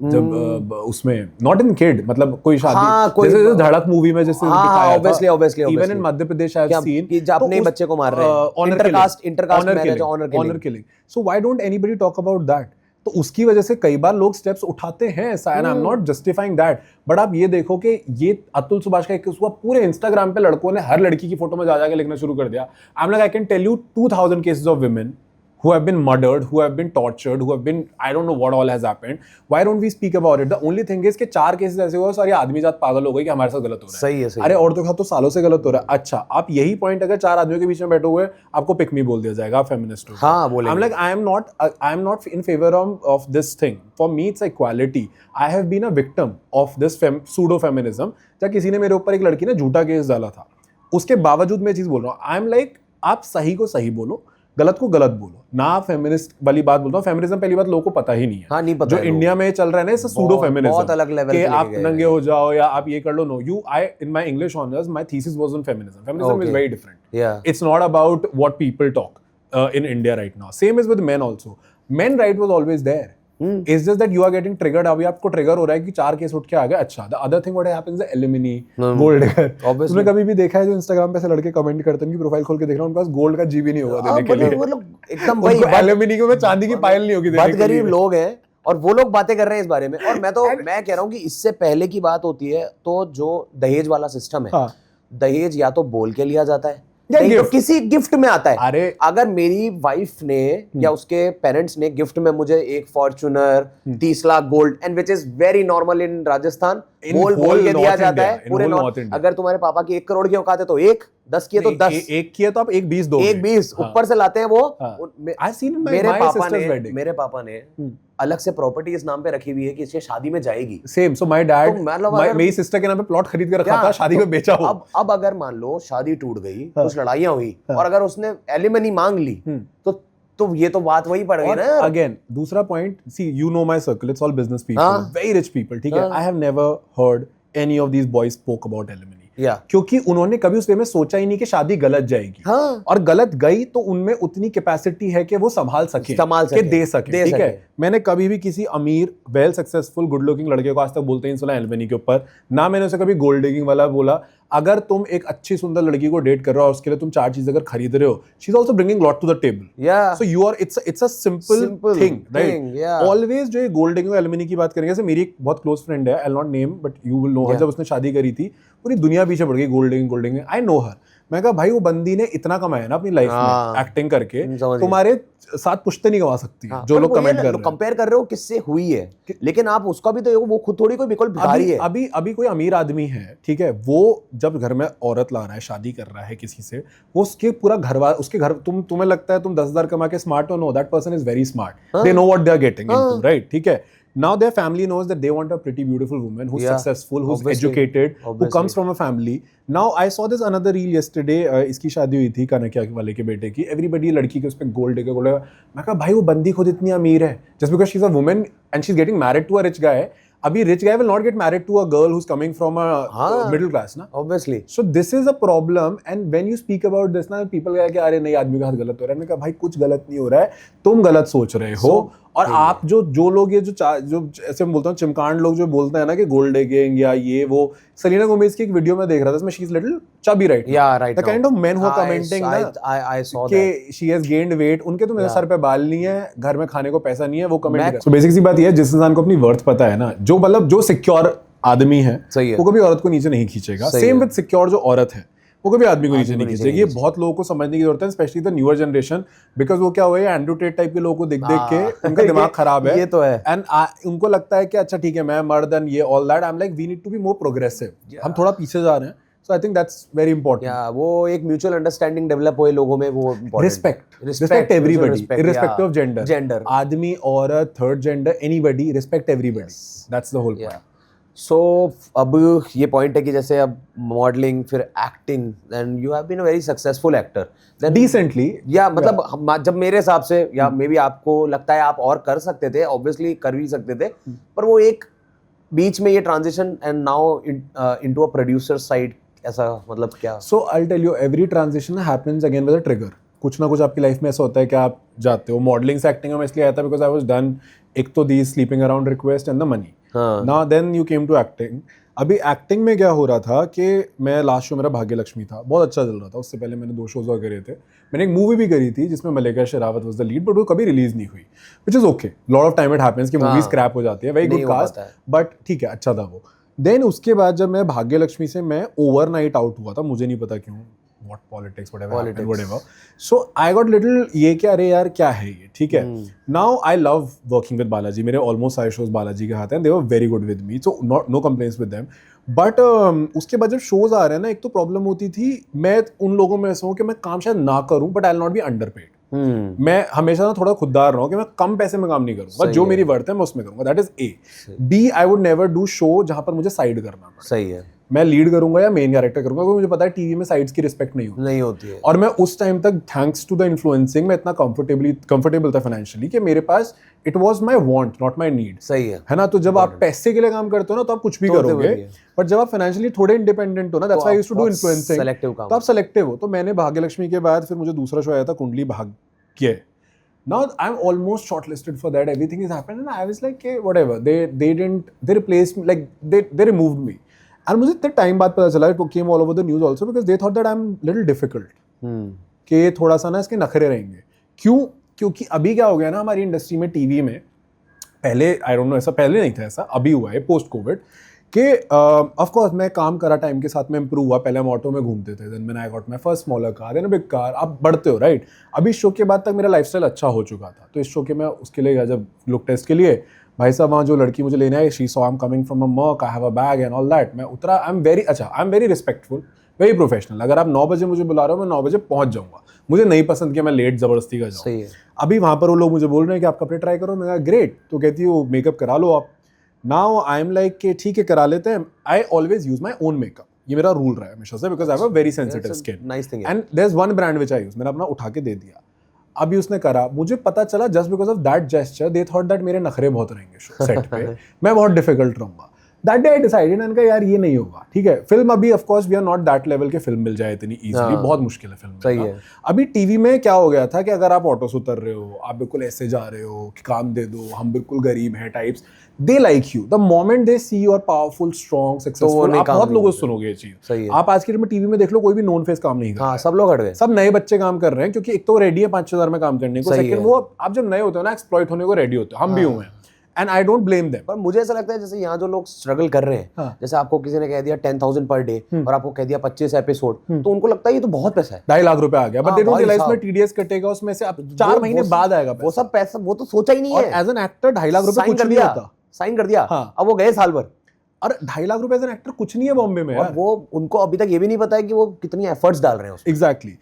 जब उसमें, नॉट इन किड, मतलब कोई शादी, जैसे धड़क मूवी में जैसे दिखाया था, obviously even in Madhya Pradesh I have seen कि अपने बच्चे को मार रहे हैं, intercaste marriage, honour killing, so why don't anybody talk about that? तो उसकी वजह से कई बार लोग स्टेप्स उठाते हैं ऐसा, and I am not justifying that, but आप ये देखो कि ये अतुल सुभाष का एक उसका पूरे इंस्टाग्राम पे लड़कों ने हर लड़की की फोटो में जा जाके लिखना शुरू कर दिया। I am like, I can tell you 2000 cases of women who have been murdered, who have been tortured, who have been, I don't know what all has happened. Why don't we speak about it? The only thing is कि 4 cases ऐसे हुए, सारी आदमी जात पागल हो गई कि हमारे साथ गलत हो रहा है। सही है, सही। अरे औरतों के साथ तो सालों से गलत हो रहा है। अच्छा, आप यही पॉइंट अगर 4 आदमियों के बीच में बैठे हुए, आपको पिक मी बोल दिया जाएगा, आप फेमिनिस्ट हो। हाँ, बोलेंगे। I'm like, I am not in favor of this thing. For me, it's equality. I have been a victim of this pseudo feminism. जब किसी ने मेरे ऊपर, एक लड़की ने झूठा केस डाला था, उसके बावजूद मैं चीज बोल रहा हूँ, आई एम लाइक, आप सही को सही बोलो, गलत को गलत बोलो ना। फेमिनिस्ट वाली बात बोलता हूँ, फेमिनिज्म पहली बात लोगों को पता ही नहीं है। हाँ, नहीं पता जो इंडिया में चल रहा है ना, इट्स सूडो फेमिनिज्म, बहुत अलग लेवल के आप नंगे हो जाओ या आप ये कर लो। No, you, I in my English honours, my thesis was on feminism. Feminism is very different. It's not about what people talk in India right now. Same is with men also. Men right was always there. It's just that you are getting triggered. अभी आपको trigger हो रहा है कि 4 case उठ के आ गए। अच्छा, the other thing what happens is alumni, gold digger. तुमने कभी भी देखा है जो इंस्टाग्राम पे से लड़के कमेंट करते हैं कि प्रोफाइल खोल के देख रहा हूं, उनके पास गोल्ड का जीबी नहीं होगा देने के लिए, मतलब एकदम वही एलिमिनी को, मैं चांदी की पायल नहीं होगी देने के लिए। बहुत गरीब लोग हैं और वो लोग बातें कर रहे हैं इस बारे में। और मैं कह रहा हूँ कि इससे पहले की बात होती है तो जो दहेज वाला सिस्टम है, दहेज या तो बोल के लिया जाता है तो किसी गिफ्ट में आता है। अरे अगर मेरी वाइफ ने या उसके पेरेंट्स ने गिफ्ट में मुझे एक Fortuner, 30 lakh gold, and which is very normal इन राजस्थान, बोल के दिया जाता है पूरे नॉर्थ। अगर तुम्हारे पापा की 1 करोड़ की औकात है तो 1, 10 की है तो 10, 1 की है तो आप 1-20 दो, 1-20 ऊपर से लाते हैं वो। मेरे पापा ने अलग से प्रॉपर्टी इस नाम पे रखी हुई है कि इसके शादी में जाएगी। सेम, सो माय डैड मेरी सिस्टर के नाम पे प्लॉट खरीद के रखा था, शादी में बेचा हो। अब अगर मान लो शादी टूट गई, कुछ लड़ाइयां हुई और अगर उसने एलिमनी मांग ली तो ये तो बात वही पड़ गई ना। अगेन दूसरा point, see you know my circle, it's all business people, very rich people, ठीक है। I have never heard any of these boys spoke about alimony, क्योंकि उन्होंने कभी उस वे में सोचा ही नहीं कि शादी गलत जाएगी। और गलत गई तो उनमें उतनी कैपेसिटी है कि वो संभाल सके, दे सके, ठीक है। मैंने कभी भी किसी अमीर, वेल सक्सेसफुल, गुड लुकिंग लड़के को आज तक बोलते ही सुना एलिमनी के ऊपर, ना मैंने उसे कभी गोल्ड डिगिंग वाला बोला। अगर तुम एक अच्छी सुंदर लड़की को डेट कर रहे हो और उसके लिए तुम 4 चीजें अगर खरीद रहे हो, she is also bringing lot to the table, so you are, it's a simple thing, right. Always जो ये गोल्ड डिगिंग और एलिमनी की बात करेंगे, जैसे मेरी एक बहुत क्लोज फ्रेंड है, I will not name but you will know her, जब उसने शादी करी थी पूरी दुनिया पीछे पड़ गई गोल्ड डिगिंग। आई नो हर। मैं कहा भाई वो बंदी ने इतना कमाया ना अपनी लाइफ में एक्टिंग करके, तुम्हारे साथ पुश्ते नहीं कमा सकती। जो लोग कमेंट कर रहे हैं, कंपेयर कर रहे हो किससे हुई है, लेकिन आप उसका भी तो देखो, वो खुद थोड़ी कोई बिल्कुल भिखारी है। अभी कोई अमीर आदमी है, ठीक है, वो जब घर में औरत ला रहा है, शादी कर रहा है किसी से, वो उसके पूरा उसके घर, तुम्हें लगता है तुम 10,000 कमा के स्मार्ट हो, no, that person is very smart, they know what they are getting into, right, ठीक है। Now their family knows that they want a pretty beautiful woman who's successful, who's educated, who comes from a family. Now I saw this another reel yesterday. इसकी शादी हुई थी कनकिया वाले के बेटे की। Everybody लड़की के उसपे गोल्ड डिगर गोल्ड। मैं कहा भाई वो बंदी खुद इतनी अमीर है, just because she's a woman and she's getting married to a rich guy. अभी rich guy will not get married to a girl who's coming from a middle class, ना? Obviously. So this is a problem, and when you speak about this, ना, people कहा कि अरे नहीं आदमी का हाथ गलत हो रहा है। मैंने कहा भाई कुछ गलत नहीं हो रहा है, तुम गलत सोच रहे हो। और आप जो लोग ये जो ऐसे बोलता हूँ चिमकांड लोग जो बोलते हैं ना कि गोल्ड डिगिंग या ये वो, सेलिना गोमेज की एक वीडियो में देख रहा था, इसमें she is little chubby right, right, the kind of men who are commenting I saw कि शी हैज गेन्ड वेट, उनके तो मेरे सर पे बाल नहीं है, घर में खाने को पैसा नहीं है, वो कमेंट कर। सो बेसिक सी बात ये है, जिस इंसान को अपनी वर्थ पता है ना, जो मतलब जो सिक्योर आदमी है, वो कभी औरत को नीचे नहीं खींचेगा। सेम विद सिक्योर जो औरत है, वो कभी आदमी को नीचे नहीं खींचेगी। ये बहुत लोगों को समझने की जरूरत है, specially the newer generation, because वो क्या हुआ है, एंड्रू टेट टाइप के लोगों को देख के उनका दिमाग खराब है। ये तो है। एंड उनको लगता है कि अच्छा ठीक है मैं मर्द एंड ये all that, I am like we need to be more progressive. हम थोड़ा पीछे जा रहे हैं, so I think that's very important. वो एक म्यूचुअल अंडरस्टैंडिंग डेवलप होए लोगों में, वो respect everybody irrespective of gender, आदमी, औरत, third gender, anybody, respect everybody, that's the whole point. So अब ये पॉइंट है कि जैसे अब मॉडलिंग फिर acting, then you have been a very successful actor then decently या मतलब जब मेरे हिसाब से या मे बी आपको लगता है आप और कर सकते थे, ऑब्वियसली कर भी सकते थे, पर वो एक बीच में ये transition and now into a producer side, ऐसा मतलब क्या? So I tell you every transition happens again with a trigger. कुछ ना कुछ आपकी लाइफ में ऐसा होता है कि आप जाते हो। मॉडलिंग से एक्टिंग में इसलिए आया था बिकॉज आई वाज डन एक तो the sleeping around request and the money. Now then you came to acting. अभी एक्टिंग में क्या हो रहा था कि मैं लास्ट शो मेरा भाग्य लक्ष्मी था, बहुत अच्छा चल रहा था। उससे पहले मैंने 2 शोज और करे थे। मैंने एक मूवी भी करी थी जिसमें Mallika Sherawat was the lead, but वो कभी रिलीज नहीं हुई, which is okay. Lot of time it happens कि मूवी स्क्रैप हो जाती है, वेरी गुड कास्ट, बट ठीक है, अच्छा था वो। देन उसके बाद जब मैं भाग्य लक्ष्मी से मैं ओवरनाइट आउट हुआ था, मुझे नहीं पता क्यों, what politics whatever, so I got little ये क्या, अरे यार क्या है ये, ठीक है। now I love working with Balaji, मेरे almost सारे shows बालाजी के हाथ हैं, they were very good with me, so no complaints with them, but उसके बाद जब shows आ रहे हैं ना, एक तो प्रॉब्लम होती थी, मैं उन लोगों में ऐसा हूँ कि मैं काम शायद ना करूँ but I'll not be underpaid। मैं हमेशा ना थोड़ा खुददार रहा हूँ कि मैं कम पैसे में काम नहीं करूँगा, जो मेरी वर्थ है मैं उसमें करूँगा, that is A. B, I would never do show जहाँ पर मुझे साइड करना पड़े। सही है, मैं लीड करूंगा या मेन कैरेक्टर करूंगा, क्योंकि मुझे पता है टीवी में साइड्स की रिस्पेक्ट नहीं होती है। और मैं उस टाइम तक थैंक्स टू द इन्फ्लुएंसिंग मैं इतना कंफर्टेबल था फाइनेंशियली कि मेरे पास it was my want not my need. सही है ना। तो जब आप पैसे के लिए काम करते हो ना तो आप कुछ भी करोगे, बट जब आप फाइनेंशियली थोड़े इंडिपेंडेंट हो ना, that's why I used to do influencing, तो आप सेलेक्टिव हो। तो मैंने भाग्यलक्ष्मी के बाद फिर मुझे दूसरा शो आया था Kundali Bhagya. Now I'm almost shortlisted for that. Everything has happened, and I was like, okay, whatever. They replaced me, like they removed me. And मुझे इतने टाइम बाद पता चला, it came all over the news also because they thought that I'm little difficult. कि थोड़ा सा ना इसके नखरे रहेंगे। क्यों? क्योंकि अभी क्या हो गया ना हमारी इंडस्ट्री में, टीवी में, पहले आई डोंट नो, ऐसा पहले नहीं था, ऐसा अभी हुआ है पोस्ट कोविड कि ऑफ कोर्स मैं काम करा, टाइम के साथ में इंप्रूव हुआ। पहले हम ऑटो में घूमते थे, देन मैंने I got my first smaller car, then a big car. आप बढ़ते हो, राइट। अभी इस शो के बाद तक मेरा लाइफस्टाइल अच्छा हो चुका था, तो इस शो के मैं उसके लिए गया जब लुक टेस्ट के लिए, भाई साहब वहाँ जो लड़की मुझे लेने आई, she saw I am coming from a Merc, I have a bag and all that. मैं उतरा, I am very respectful, very professional. अगर आप 9 बजे मुझे बुला रहे हो, मैं 9 बजे पहुंच जाऊंगा। मुझे नहीं पसंद कि मैं लेट जबरदस्ती का जाऊँ। अभी वहाँ पर वो लोग मुझे बोल रहे हैं कि आप कपड़े ट्राई करो, मैं कहा ग्रेट। तो कहती है वो मेकअप करा लो आप। नाउ आई एम लाइक कि ठीक है करा लेते हैं। I always use my own makeup, ये मेरा रूल रहा है हमेशा से, because I have a very sensitive skin and there is one brand which I use. मैंने अपना उठा के दे दिया। अभी उसने करा, मुझे पता चला just because of that gesture they thought that मेरे नखरे बहुत रहेंगे सेट पे, मैं बहुत डिफिकल्ट रहूंगा। That day I decided and कहा यार ये नहीं होगा, ठीक है। फिल्म अभी of course we are not that level के फिल्म मिल जाए इतनी इजीली, बहुत मुश्किल है फिल्म सही है। अभी टीवी में क्या हो गया था कि अगर आप ऑटो से उतर रहे हो, आप बिल्कुल ऐसे जा रहे हो कि काम दे दो, हम बिल्कुल गरीब हैं types, they like you the moment they see you are powerful, strong, successful. आप बहुत लोगों से सुनोगे ये चीज। आप आज के डेट में टीवी में देख लो, कोई भी नोन फेस काम नहीं कर रहा है, सब लोग हट गए, सब नए बच्चे काम कर रहे हैं, क्योंकि एक तो रेडी है 5-6 हज़ार में काम करने को, सेकंड वो आप जब नए होते हो ना एक्सप्लॉइट होने को रेडी होते हो, हम भी हुए हैं। And I don't blame them. पर मुझे ऐसा लगता है जैसे यहाँ जो लोग स्ट्रगल कर रहे हैं, जैसे आपको किसी ने कह दिया 10,000 पर डे और आपको कह दिया 25 एपिसोड, तो उनको लगता है ये तो बहुत पैसा है, 2.5 लाख रुपए आ गया, बट दे डोंट रियलाइज में टीडीएस कटेगा उसमें से, अब 4 महीने बाद आएगा पैसा। वो सब पैसा वो तो सोचा ही नहीं है। और एज एन एक्टर 2.5 लाख रुपए कुछ नहीं होता। साइन कर दिया, अब वो गए साल भर। और 2.5 लाख रुपए एज एन एक्टर कुछ नहीं है बॉम्बे में यार। वो उनको अभी तक ये भी नहीं पता है कि वो कितनी एफर्ट्स डाल रहे हैं उसमें। एग्जैक्टली,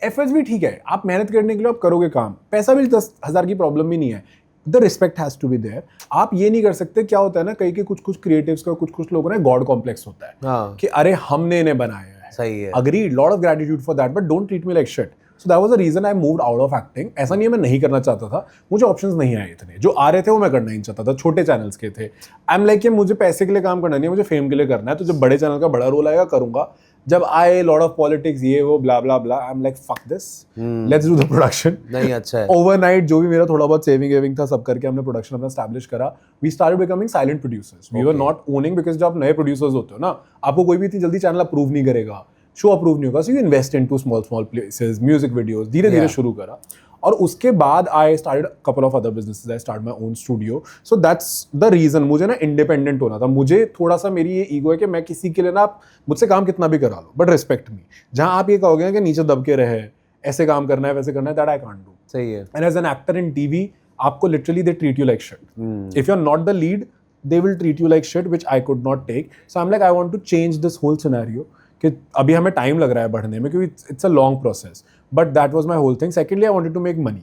एफर्ट्स भी ठीक है, आप मेहनत करने के लिए आप करोगे काम, पैसा भी 10,000 की प्रॉब्लम भी नहीं है। The respect has to be there. आप ये नहीं कर सकते, क्या होता है ना, कई के कुछ क्रिएटिव्स का कुछ लोगों ने गॉड कॉम्प्लेक्स होता है कि अरे हमने इन्हें बनाया है। सही है, agreed, lot of gratitude for that, but don't treat me like shit. So that was the reason I moved out of acting. ऐसा नहीं है मैं नहीं करना चाहता था, मुझे ऑप्शंस नहीं आए इतने, जो आ रहे थे वो मैं करना नहीं चाहता था, छोटे चैनल्स के थे। आई एम लाइक कि मुझे पैसे के लिए काम करना नहीं है, मुझे फेम के लिए करना है, तो जब बड़े चैनल का बड़ा रोल आएगा करूंगा। जब आए लॉट ऑफ पॉलिटिक्स, ये वो blah blah blah, I am like fuck this, let's do the production. नहीं अच्छा है। ओवरनाइट जो भी मेरा थोड़ा बहुत सेविंग था, सब करके हमने प्रोडक्शन अपना एस्टैब्लिश करा। We started becoming silent producers, we were not owning, because जब आप नए प्रोड्यूसर्स होते हो ना, आपको कोई भी इतनी जल्दी चैनल अप्रूव नहीं करेगा, शो अप्रूव नहीं होगा, so you invest into small places, music videos, धीरे धीरे शुरू करा। और उसके बाद I started couple of other businesses, I start my own studio. So that's the reason, मुझे ना इंडिपेंडेंट होना था। मुझे थोड़ा सा मेरी ये ईगो है कि मैं किसी के लिए ना, आप मुझसे काम कितना भी करा लो बट रिस्पेक्ट मी। जहां आप ये कहोगे ना कि नीचे दब के रहे, ऐसे काम करना है वैसे करना है, दैट आई कांट डू। सही है। And as an actor in TV, आपको literally they treat you like shit. If you are not the lead, they will treat you like shit, which I could not take. So I'm like, I want to change this whole scenario. कि अभी हमें time लग रहा है बढ़ने में, क्योंकि it's a long process, but that was my whole thing. Secondly I wanted to make money,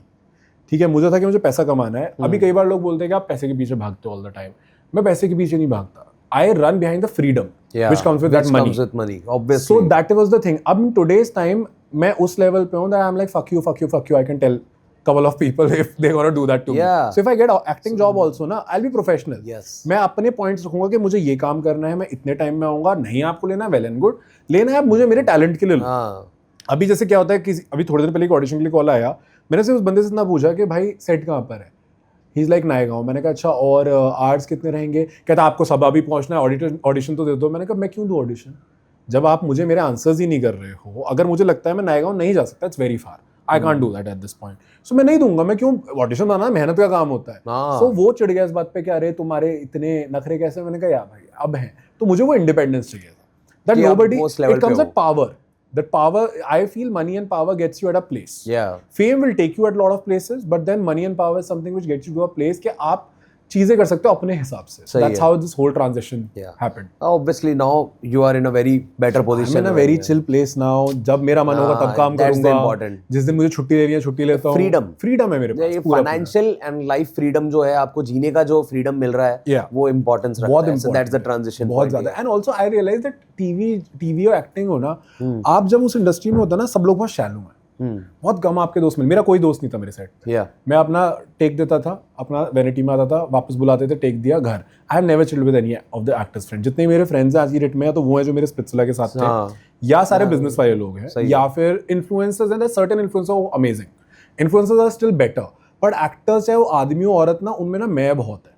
ठीक है, मुझे था कि मुझे पैसा कमाना है। अभी कई बार लोग बोलते हैं कि आप पैसे के पीछे भागते हो ऑल द टाइम। मैं पैसे के पीछे नहीं भागता, I run behind the freedom which comes with that money. Comes with money, obviously. So that was the thing. अब in today's time मैं उस level पे हूँ that I'm like fuck you, fuck you, fuck you. I can tell couple of people if they want to do that to me. So if I get acting job also ना, I'll be professional. Yes. मैं अपने points रखूंगा कि मुझे ये काम करना है, मैं इतने time में आऊँगा, नहीं आपको लेना well and good, लेना है मुझे मेरे talent के लिए लो. अभी जैसे क्या होता है कि अभी थोड़े दिन पहले एक ऑडिशन के लिए कॉल आया, मैंने से उस बंदे से इतना पूछा कि भाई सेट कहाँ पर है. He is like Naigaon. मैंने कहा अच्छा और आर्ट्स कितने रहेंगे. कहता आपको सब अभी पहुंचना है, ऑडिशन तो दे दो. मैंने कहा मैं क्यों दूँ ऑडिशन जब आप मुझे मेरे आंसर्स ही नहीं कर रहे हो. अगर मुझे लगता है मैं नायगांव नहीं जा सकता, it's very far, I can't do that at this point, so मैं नहीं दूंगा. मैं क्यों, ऑडिशन बनाना मेहनत का काम होता है. सो वो चिढ़ गया इस बात पे कि अरे तुम्हारे इतने नखरे कैसे. मैंने कहा यार भाई अब हैं, तो मुझे वो इंडिपेंडेंस चाहिए था. That nobody, it comes at power. That power, I feel money and power gets you at a place. Yeah. Fame will take you at a lot of places, but then money and power is something which gets you to a place कि आप चीजें कर सकते हो अपने हिसाब से. That's how this whole transition happened. Obviously now you are in a very better position. I'm in a very chill place now. जब मेरा मन होगा तब काम करूंगा. जिस दिन मुझे छुट्टी लेनी है छुट्टी लेता हूँ. Freedom है मेरे पास. Financial and life freedom जो है, आपको जीने का जो freedom मिल रहा है, वो importance रखता है. So that's the transition. बहुत ज़्यादा. And also I realized that TV और acting हो ना, आप जब उस इंडस्ट्री में होता ना, सब लोग बहुत shallow हैं. बहुत कम आपके दोस्त मिले. मेरा कोई दोस्त नहीं था मेरे सेट पे. मैं अपना टेक देता था, अपना वैनिटी में आता था, वापस बुलाते थे, टेक दिया, घर. आई have never chilled with any of the actors friend. जितने मेरे फ्रेंड्स हैं आज की डेट में, तो वो हैं जो मेरे स्पिट्सला के साथ थे, या सारे बिजनेस वाले लोग हैं, या फिर इन्फ्लुएंसर्स हैं. Certain influencers amazing, influencers are still better, but actors चाहे वो आदमी हो औरत ना, उनमें ना मैं बहुत है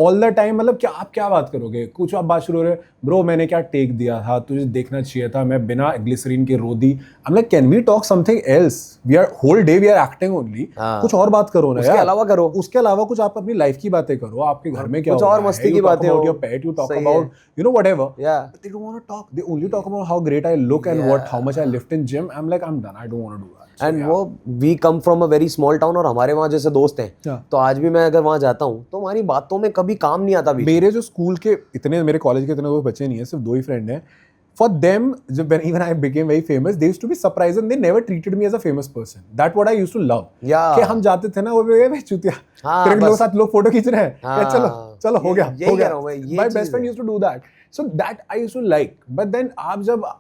ऑल द टाइम. मतलब क्या आप क्या बात करोगे, कुछ आप बात शुरू हो रहे, ब्रो मैंने क्या टेक दिया था, तुझे देखना चाहिए था, मैं बिना ग्लिसरीन के रो दी. I am like can we talk something else, we are whole day we are acting only. कुछ और बात करो ना, उसके अलावा करो, उसके अलावा कुछ आप अपनी लाइफ की बातें करो, आपके घर में क्या कुछ और मस्ती की बातें हो, your pet, you talk about you know whatever. They don't want to talk, they only talk about how great I look and what how much I lift in gym. I am like I am done, I don't want to do that. And वो we come from a very small town, और हमारे वहाँ जैसे दोस्त हैं, तो आज भी मैं अगर वहाँ जाता हूँ तो हमारी बातों में कभी काम नहीं आता. मेरे जो स्कूल के इतने, मेरे कॉलेज के इतने बच्चे नहीं है, सिर्फ 2 ही फ्रेंड हैं. For them, when I became very famous, they used to be surprised and they never treated me as a famous person. That's what I used to love. कि हम जाते थे ना, वो वे चुतिया, फिर लोग साथ लोग फोटो खींच रहे हैं, चलो चलो हो गया. My best friend used to do that. So that I used to like. But then आप जब,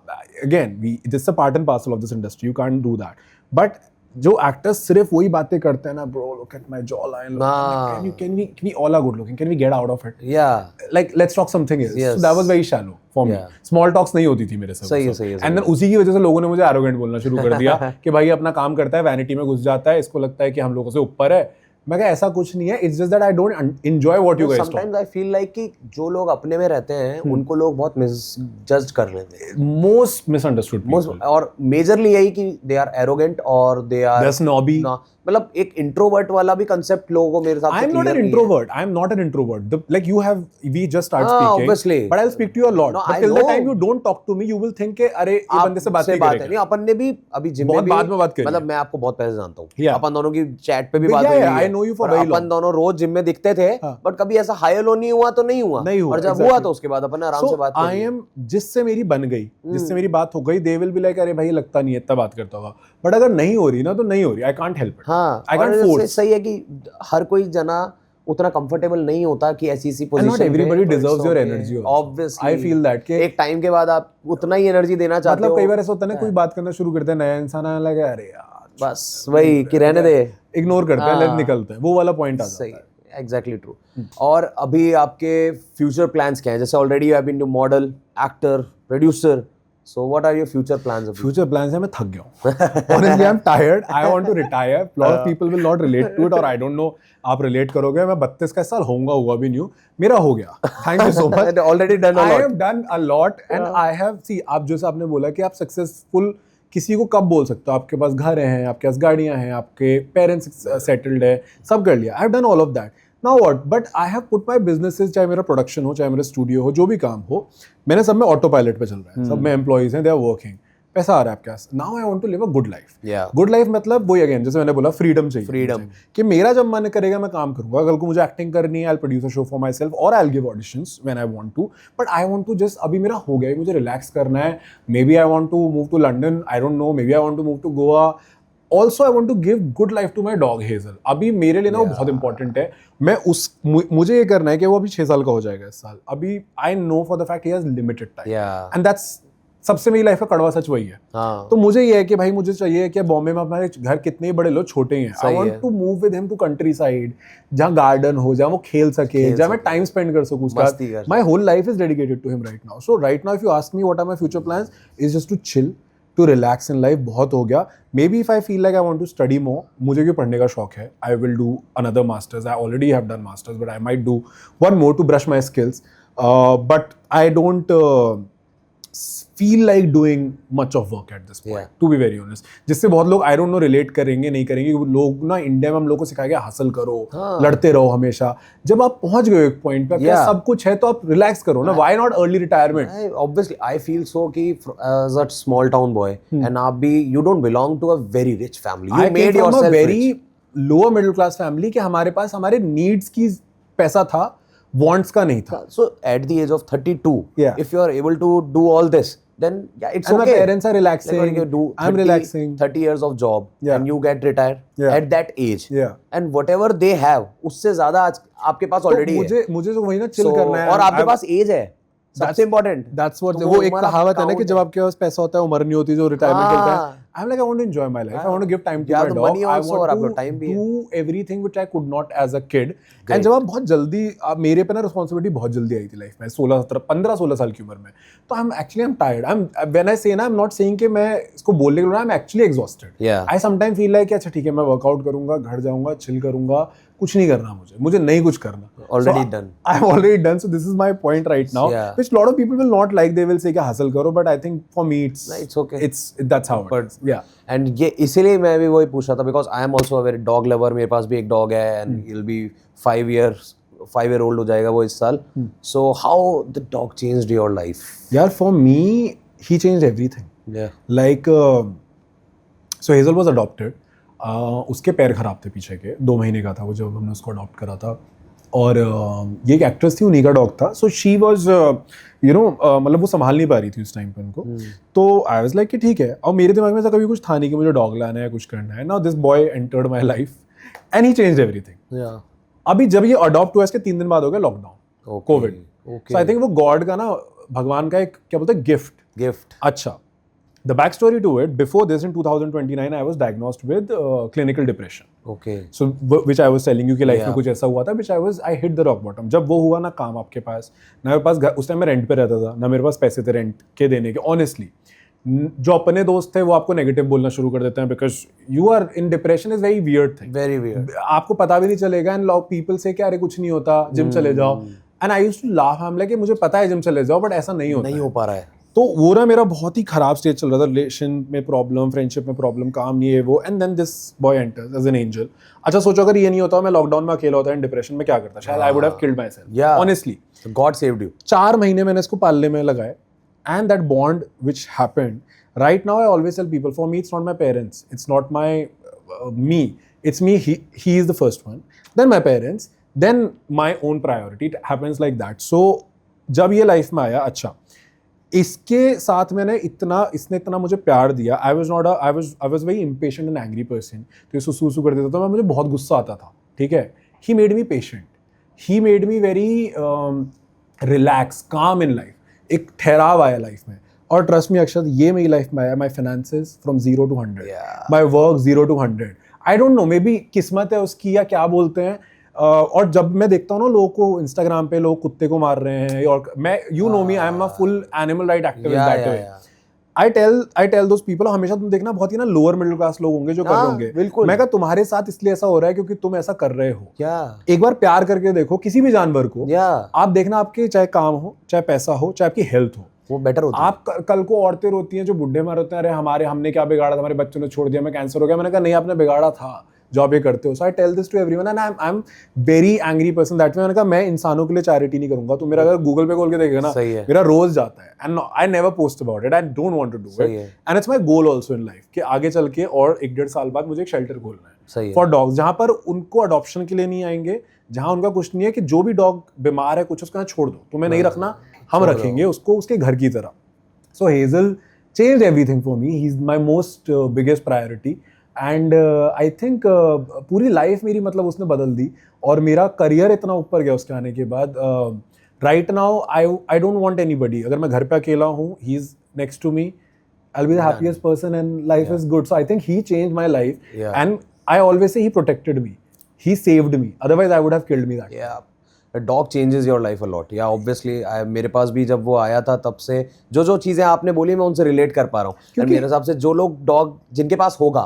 again, this is a part and parcel of this industry. You can't do that. But जो एक्टर्स सिर्फ वही बातें करते हैं ना, bro look at my jaw line, can we all are good looking, can we get out of it, like let's talk something else. So that was very shallow for me. Small talks नहीं होती थी मेरे साथ. सही है. And then उसी की वजह से लोगों ने मुझे arrogant बोलना शुरू कर दिया कि भाई अपना काम करता है, वैनिटी में घुस जाता है, इसको लगता है कि हम लोगों से ऊपर है. मैं कहा ऐसा कुछ नहीं है, it's just that I don't enjoy what you guys talk. Sometimes I feel like कि जो लोग अपने में रहते हैं उनको लोग बहुत मिसजज कर लेते हैं. मोस्ट मिसअंडरस्टूड पीपल, और मेजरली यही कि दे आर एरोगेंट और दे आर स्नॉबी. मतलब एक इंट्रोवर्ट वाला भी कंसेप्ट लोगों को मेरे साथ. I am not an introvert. I am not an introvert. Like you have, we just start speaking. Obviously. But I'll speak to you a lot. But till the time you don't talk to me, you will think कि अरे ये बंदे से बात नहीं करेगा. नहीं, अपन ने भी अभी जिम में भी बाद में बात करी. मतलब मैं आपको बहुत पहले जानता हूँ. अपन दोनों की चैट पे भी बात हुई है. I know you for very long. अपन दोनों रोज जिम में दिखते थे, बट कभी ऐसा हाई लो नहीं हुआ तो नहीं हुआ. और जब हुआ तो उसके बाद अपन ने आराम से बात की. I am, जिससे मेरी बन गई, जिससे मेरी बात हो गई, they will be like अरे भाई लगता नहीं है इतना बात करता होगा. बट अगर नहीं हो रही ना तो नहीं हो रही. I can't help it. I can't force. सही है कि हर कोई जना उतना कंफर्टेबल नहीं होता कि ऐसी पोजीशन में. Not everybody deserves your energy. Obviously, I feel that कि एक टाइम के बाद आप उतना ही एनर्जी देना चाहते हो. मतलब कई बार ऐसा होता है ना, कोई बात करना शुरू करता है, नया इंसान आने लगा, अरे यार बस वही कि रहने दे, इग्नोर करते हैं, निकलते हैं, वो वाला पॉइंट आ जाता है. Exactly true. और अभी आपके फ्यूचर प्लान्स क्या हैं? जैसे already you have been model, actor, producer. So what are your future plans? Future plans है, मैं थक गया हूँ. Honestly, I'm tired. I want to retire. Lot of people will not relate to it, और I don't know आप relate करोगे. मैं 32 का साल होऊंगा, हुआ भी नहीं हूँ. मेरा हो गया. Thank you so much. Already done a lot. I have done a lot, and I have, see, आप जैसे आपने बोला कि आप सक्सेसफुल किसी को कब बोल सकते हो? आपके पास घर हैं, आपके पास गाड़ियाँ हैं, आपके पेरेंट्स सेटल्ड है, सब कर लिया. I have done all of that. Now what? But I have put my businesses, चाहे मेरा प्रोडक्शन हो, चाहे मेरा स्टूडियो हो, जो भी काम हो, मैंने सब में ऑटो पायलट पे चल रहा है. सब में एम्प्लॉइज हैं, दे आर वर्किंग, पैसा आ रहा है आपके पास. Now I want to live a good life. Good life मतलब वही, अगेन जैसे मैंने बोला, फ्रीडम चाहिए. फ्रीडम कि मेरा जब मन करेगा मैं काम करूंगा. कल को मुझे एक्टिंग करनी है, I will produce a show for myself, और I will give auditions when I want to. But I want to just, अभी मेरा हो गया, मुझे रिलैक्स करना है. Maybe I want to move to London, I don't know, maybe I want to move to Goa. Also I want to give good life to my dog Hazel. अभी मेरे लिए ना वो बहुत इंपॉर्टेंट है। मुझे ये करना है कि वो अभी 6 साल का हो जाएगा इस साल। अभी I know for the fact he has limited time and that's सबसे मेरी लाइफ का कड़वा सच वही है। तो मुझे ये है कि भाई मुझे चाहिए कि बॉम्बे में हमारे घर कितने बड़े लो छोटे ही हैं, I want to move with him to countryside, जहाँ गार्डन हो, जहाँ वो खेल सके, जहाँ मैं टाइम स्पेंड कर सकूँ उसका। My whole life is dedicated to him right now. So right now if you ask me what are my future plans is just to chill, to relax in life. बहुत हो गया। Maybe if I feel like I want to study more, मुझे भी पढ़ने का शौक है, I will do another masters. I already have done masters but I might do one more to brush my skills, but I don't feel like doing much of work at this point, to be very honest. जिससे बहुत लोग I don't know relate करेंगे नहीं करेंगे। लोग ना India में हम लोग को सिखाया गया हसल करो, लड़ते रहो हमेशा। जब आप पहुंच गए एक पॉइंट पे क्या सब कुछ है तो आप रिलैक्स करो ना। Why not early retirement? Obviously, I feel so कि as a small town boy and आप भी you don't belong to a very rich family. You made yourself rich. very lower middle class family कि हमारे पास हमारे needs की पैसा था, wants का नहीं था। So at the age of 32, if you are able to do all this, then yeah, it's and okay. My parents are relaxing. Like you do 30, relaxing. 30 years of job and you get retired at that age. And whatever they have, उससे ज़्यादा आज आपके पास already है। मुझे तो वही ना chill करना है। और आपके पास age है। सबसे important. That's what वो एक कहावत है ना कि जब आपके पास पैसा होता है उम्र नहीं होती जो रिटायरमेंट करता है। I'm like I want to enjoy my life. I want to give time to my dog. Money also, I want to do everything which I could not as a kid. And जब आप बहुत जल्दी मेरे पे ना responsibility बहुत जल्दी आई थी लाइफ में 15-16 साल की उम्र में। तो I'm tired. When I say ना I'm not saying कि मैं इसको बोलने के लिए I'm actually exhausted. I sometimes feel like अच्छा ठीक है मैं वर्कआउट करूंगा, घर जाऊंगा, चिल करूंगा, कुछ नहीं करना मुझे नहीं कुछ करना। Already done. I'm already done. So this is my point right now, which a lot of people will not like. They will say कि hustle करो, but I think for me it's okay. That's how it is. Yeah. And ये इसीलिए मैं भी वही पूछ रहा था because I am also a very dog lover. मेरे पास भी एक dog है and he'll be 5 year old हो जाएगा वो इस साल. So how the dog changed your life? Yeah, for me he changed everything. Yeah. Like so Hazel was adopted. उसके पैर खराब थे पीछे के, 2 महीने का था वो जब हमने उसको अडॉप्ट करा था। और ये एक एक्ट्रेस थी, उन्हीं का डॉग था। सो शी वॉज मतलब वो संभाल नहीं पा रही थी उस टाइम पे उनको। तो आई वाज लाइक कि ठीक है। और मेरे दिमाग में ऐसा कभी कुछ था नहीं कि मुझे डॉग लाना है, कुछ करना है। Now this boy entered my life and he changed everything. अभी जब ये अडॉप्ट हुआ इसके 3 दिन बाद हो गया lockdown, Covid. So I think वो गॉड का ना, भगवान का एक क्या बोलते हैं गिफ्ट। अच्छा, the backstory to it, before this in 2029 I was diagnosed with clinical depression. Okay. So which I was telling you कि लाइफ में कुछ ऐसा हुआ था, which I hit the rock bottom. जब वो हुआ ना, काम आपके पास ना, मेरे पास उस टाइम मैं रेंट पे रहता था ना, मेरे पास पैसे थे रेंट के देने के। ऑनेस्टली जो अपने दोस्त थे वो आपको नेगेटिव बोलना शुरू कर देते हैं because you are in depression is very weird thing, very weird. आपको पता भी नहीं चलेगा एंड पीपल से कि अरे कुछ नहीं होता, जिम चले जाओ। And I used to laugh, I am like मुझे पता है जिम चले जाओ, बट ऐसा नहीं होता, नहीं हो पा रहा है। तो वो ना मेरा बहुत ही खराब स्टेज चल रहा था, रिलेशन में प्रॉब्लम, फ्रेंडशिप में प्रॉब्लम, काम नहीं है वो। And then this boy enters as an angel. अच्छा सोचो अगर ये नहीं होता, मैं लॉकडाउन में अकेला होता, इन डिप्रेशन में क्या करता, शायद I would have killed myself, honestly. God saved you. 4 महीने मैंने इसको पालने में लगाए and that bond which happened right now, I always tell people, for me it's not my parents, it's not my me, it's me, he is the first one, then my parents, then my own priority. It happens like that. So जब ये life में आया, अच्छा इसके साथ मैंने इसने इतना मुझे प्यार दिया। I was very impatient and angry person. तो ये सुसू कर देता था, मुझे बहुत गुस्सा आता था, ठीक है। He made me patient, he made me very relax, काम इन लाइफ, एक ठहराव आया लाइफ में। और ट्रस्ट मी अक्षत, ये मेरी लाइफ में आया, my finances from 0 to 100, my work 0 to 100। I don't know, maybe किस्मत है उसकी या क्या बोलते हैं। और जब मैं देखता हूँ ना लोगों को इंस्टाग्राम पे, लोग कुत्ते को मार रहे हैं, और मैं, you know me, I am a full animal right activist that way. I tell those people, हमेशा तुम देखना बहुत ही ना लोअर मिडिल क्लास लोग होंगे जो कर रहे होंगे, बिल्कुल। मैं कहा तुम्हारे साथ इसलिए ऐसा हो रहा है क्योंकि तुम ऐसा कर रहे हो। एक बार प्यार करके देखो किसी भी जानवर को, आप देखना आपके चाहे काम हो, चाहे पैसा हो, चाहे आपकी हेल्थ हो, वो बेटर होता है। आप कल को औरतें रोती हैं जो बुढ़े मार होते हैं, अरे हमने क्या बिगाड़ा था, हमारे बच्चों ने छोड़ दिया, मैं कैंसर हो गया। मैंने कहा नहीं, आपने बिगाड़ा था जो आप ये करते हो। So I tell this to everyone and I am very angry person that way. मैंने कहा मैं इंसानों के लिए चैरिटी नहीं करूंगा। तो मेरा अगर गूगल पे खोल के देखेगा ना, मेरा रोज जाता है and I never post about it, I don't want to do it, and it's my goal also in life कि आगे चल के और 1-1.5 साल बाद मुझे एक शेल्टर खोलना है फॉर डॉग्स, जहां पर उनको अडॉप्शन के लिए नहीं आएंगे, जहां उनका कुछ नहीं है कि जो भी डॉग बीमार है कुछ, उसका छोड़ दो, तुम्हें नहीं रखना, हम रखेंगे उसको उसके घर की तरह। So Hazel changed everything for me. He's my most biggest priority. And I think पूरी लाइफ मेरी मतलब उसने बदल दी और मेरा करियर इतना ऊपर गया उसके आने के बाद. Right now I don't want anybody. अगर मैं घर पे अकेला हूँ, he is next to me, I'll be the happiest person and life is good. So I think he changed my life. Yeah. And I always say he protected me. He saved me. Otherwise I would have killed me that day. Yeah. A dog changes your life a lot. Yeah, obviously. मेरे पास भी जब वो आया था तब से जो चीजें आपने बोली मैं उनसे रिलेट कर पा रहा हूँ. मेरे हिसाब से जो लोग डॉग जिनके पास होगा,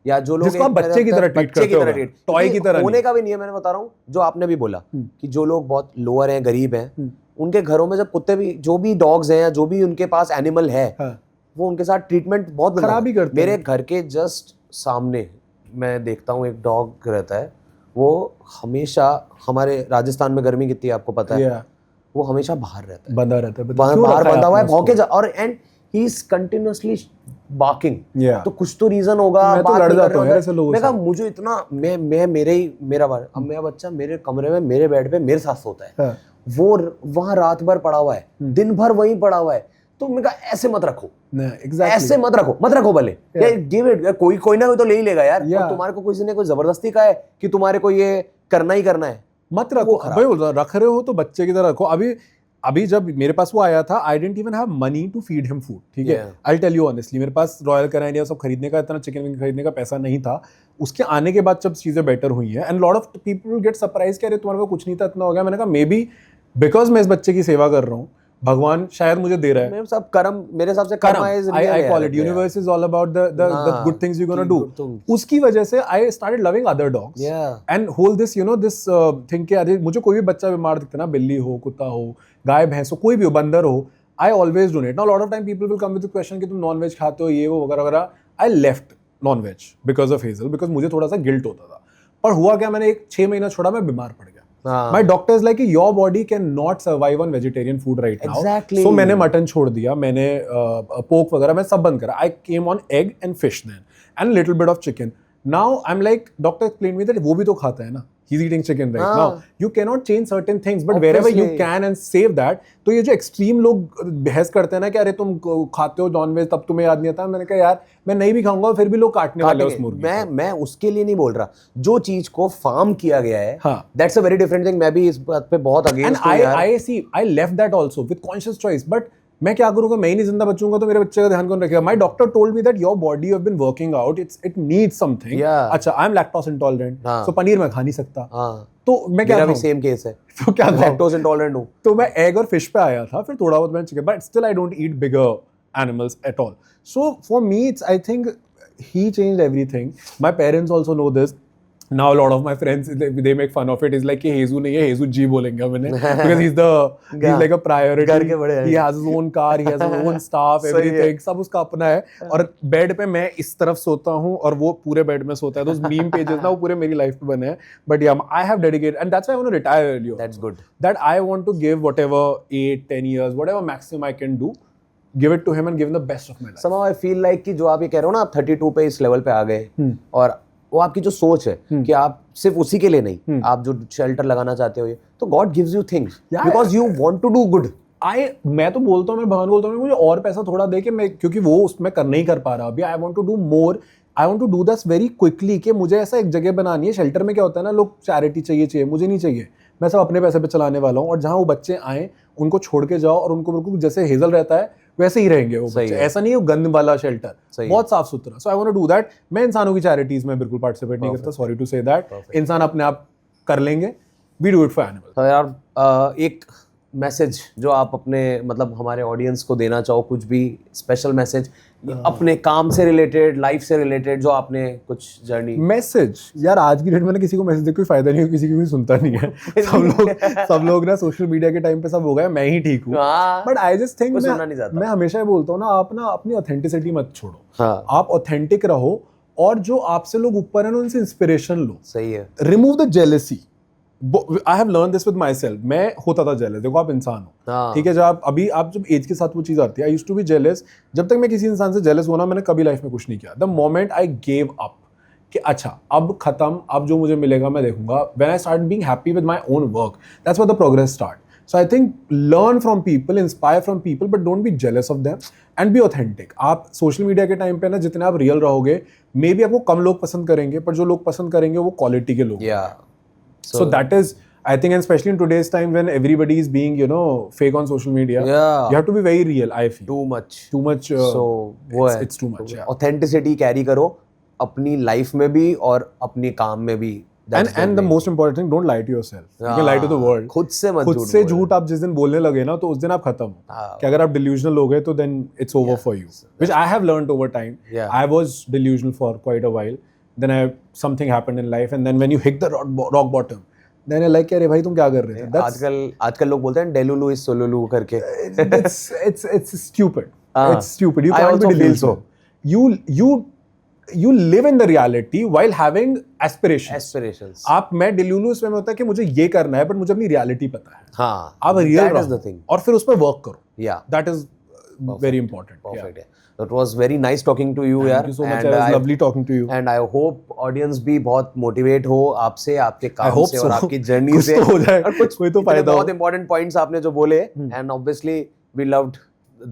या जो लोग जिसको आप बच्चे की तरह ट्रीट करते हो, टॉय की तरह होने का भी नहीं है. मैंने बता रहा हूँ जो आपने भी बोला कि जो लोग बहुत लोअर हैं, गरीब हैं, उनके घरों में जब कुत्ते भी, जो भी डॉग्स हैं या जो भी उनके पास एनिमल है, वो उनके साथ ट्रीटमेंट बहुत खराब ही करते हैं. मेरे घर के जस्ट सामने मैं देखता हूँ एक डॉग रहता है. वो हमेशा, हमारे राजस्थान में गर्मी कितनी है आपको पता है, वो हमेशा बाहर रहता है, बंधा रहता है, बाहर बंधा हुआ है, भौंके जा, और and he is continuously barking. तो कुछ तो रीजन होगा. मैं तो लड़ जाता हूं यार ऐसे लोगों से. मैं कहा मुझे इतना, मैं मेरा बच्चा मेरे कमरे में मेरे बेड पे मेरे साथ सोता है. वो वहां रात भर पड़ा हुआ है, दिन भर वहीं पड़ा हुआ है. तो मैं कहा ऐसे मत रखो. ऐसे मत रखो भले. Give it. कोई ना कोई तो ले ही लेगा यार. तो तुम्हारे को किसी ने कोई जबरदस्ती कहा है कि तुम्हारे को ये करना ही करना है? मत रखो भाई. रख रहे हो तो बच्चे की तरह रखो. अभी जब मेरे पास वो आया था, I didn't even have money to feed him food. ठीक है, आई टेल यू ऑनेस्टली, मेरे पास रॉयल कैनिन सब खरीदने का, इतना चिकन खरीदने का पैसा नहीं था. उसके आने के बाद जब चीजें बेटर हुई हैं, and lot of people get surprise, कह रहे तुम्हारे को कुछ नहीं था, इतना हो गया. मैंने कहा मे बी बिकॉज मैं इस बच्चे की सेवा कर रहा हूँ, भगवान शायद मुझे दे रहा है. सब कर्म, मेरे हिसाब से कर्म. I call it. Universe is all about the good things you're gonna do. उसकी वजह से I started loving other dogs. And whole this this thing कि अरे मुझे कोई भी बच्चा बीमार दिखता ना, बिल्ली हो, कुत्ता हो, गाय भैंस हो, कोई भी हो, बंदर हो, I always donate. Now a lot of time people will come with the question कि तुम नॉन-वेज खाते हो, ये वो वगैरह वगैरह. I left non-veg because of Hazel, because मुझे थोड़ा सा गिल्ट होता था. पर हुआ क्या, मैंने 6 महीना छोड़ा, मैं बीमार पड़ गया. My doctor is like, your body cannot survive on vegetarian food right now. Exactly. So मैंने मटन छोड़ दिया, मैंने पोक वगैरह मैं सब बंद करा. I came on egg and fish then, and little bit of chicken. Now I'm like, doctor explained me that वो भी तो खाता है ना. He's eating chicken right now. You cannot change certain things, but wherever you can and save that. तो ये जो extreme लोग बहस करते हैं ना कि अरे तुम खाते हो नॉन-वेज तब तुम्हें याद नहीं आता. मैंने कहा यार मैं नहीं भी खाऊंगा, फिर भी लोग काटने वाले हैं उस मुर्गी. मैं उसके लिए नहीं बोल रहा. जो चीज को फार्म किया गया है, that's a very different thing. मैं भी इस बात पे बहुत अगेंस्ट हूं यार. I left that also with conscious choice, but मैं क्या करूंगा, मैं ही नहीं जिंदा बचूंगा तो मेरे बच्चे का ध्यान कौन रखेगा. My doctor told me that your body have been working out, it needs something. अच्छा, I am lactose intolerant, so paneer मैं खा नहीं सकता. तो मैं क्या, मेरा भी सेम केस है. तो क्या लैक्टोज इंटॉलरेंट हूं. तो मैं एग और फिश पे आया था, फिर थोड़ा बहुत मैं chicken, but still I don't eat bigger animals at all. So for me, I think he changed everything. My parents also know this. Now a lot of my friends, they make fun of it. It's like कि हेजू नहीं है, हेजू जी बोलेंगे मैंने, because he's like a priority. He has his own car, he has his own staff, everything. सब उसका अपना है. और बेड पे मैं इस तरफ सोता हूँ और वो पूरे बेड में सोता है. तो मीम पेजेस ना वो पूरे मेरी लाइफ पे बने हैं. But yeah, I have dedicated, and that's why I want to retire early. That's good. That I want to give whatever 8-10 years, whatever maximum I can do, give it to him and give him the best of my life. Somehow I feel like कि जो आप ये कह रहे हो ना, आप 32 पे इस लेवल पे आ गए, और वो आपकी जो सोच है कि आप सिर्फ उसी के लिए नहीं, आप जो शेल्टर लगाना चाहते हो, ये तो God gives you things because you want to do good. मैं तो बोलता हूँ, मैं भगवान बोलता हूँ मुझे और पैसा थोड़ा दे के, मैं क्योंकि वो उसमें कर नहीं कर पा रहा अभी. I want to do more, I want to do this very quickly. कि मुझे ऐसा एक जगह बनानी है. शेल्टर में क्या होता है ना, लोग चैरिटी चाहिए, मुझे नहीं चाहिए. मैं सब अपने पैसे पे चलाने वाला हूँ, और जहाँ वो बच्चे आए उनको छोड़ के जाओ, और उनको बिल्कुल जैसे हेजल रहता है वैसे ही रहेंगे वो बच्चे. ऐसा नहीं है गंद वाला शेल्टर, बहुत साफ सुथरा. So I want to do that. मैं इंसानों की चैरिटीज में बिल्कुल पार्टिसिपेट नहीं करता, सॉरी टू से दैट. इंसान अपने आप कर लेंगे, we do it for animal. यार एक मैसेज जो आप अपने मतलब हमारे ऑडियंस को देना चाहो, कुछ भी स्पेशल मैसेज अपने काम से रिलेटेड, लाइफ से रिलेटेड, जो आपने कुछ जर्नी. मैसेज यार, आज की डेट में किसी को मैसेज दे कोई फायदा नहीं है, किसी की कोई सुनता नहीं है. सब लोग ना सोशल मीडिया के टाइम पे सब हो गए मैं ही ठीक हूँ. बट आई जस्ट थिंक, मैं हमेशा ही बोलता हूँ ना, आप ना अपनी ऑथेंटिसिटी मत छोड़ो. आप ऑथेंटिक रहो, और जो आपसे लोग ऊपर हैं उनसे इंस्पिरेशन लो. सही है. Remove the jealousy. I have learned this with myself. मैं होता था jealous. देखो आप इंसान हो, ठीक है. जब एज के साथ वो चीज़ आती है, I used to be jealous. जब तक मैं किसी इंसान से jealous होना, मैंने कभी लाइफ में कुछ नहीं किया. The moment I gave up, कि अच्छा अब खत्म, अब जो मुझे मिलेगा मैं देखूंगा. When I started being happy with my own work, that's where the progress start. So I think learn from people, inspire from people, but don't be jealous of them and be authentic. आप social media के time पे ना जितने आप real रहोगे, may be आपको कम लोग पसंद करेंगे, पर जो लोग पसंद करेंगे वो क्वालिटी के लोग. Yeah. So that is, I think, and especially in today's time when everybody is being, fake on social media, Yeah. you have to be very real, I feel. Too much. So वो है. it's too much. Yeah. Authenticity carry करो अपनी life में भी और अपने काम में भी. And the most important thing, don't lie to yourself. You can lie to the world. खुद से मत खुद से झूठ आप जिस दिन बोलने लगे ना, तो उस दिन आप खत्म. कि अगर आप delusional हो गए तो then it's over for you. Which I have learned over time. Yeah. I was delusional for quite a while. Then something happened in life, and then when you hit the rock bottom, then you're like, अरे भाई तुम क्या कर रहे थे? आजकल लोग बोलते हैं डेलुलु इज सोलुलु करके. It's stupid. It's stupid. You can't be delusional. You live in the reality while having aspirations. मैं डिल्यूलूस में होता है कि मुझे ये करना है, but मुझे अपनी reality पता है. हाँ. आप real That is रहो the thing. और फिर उस पर work करो. Yeah. That is very important. Perfect. Yeah. That was very nice talking to you. Thank you so much. It was lovely talking to you. And I hope audience भी बहुत motivate हो आपसे, आपके काम से और आपकी journey कुछ से. तो हो जाए. और कुछ कोई तो फायदा हो. बहुत important points आपने जो बोले. And obviously we loved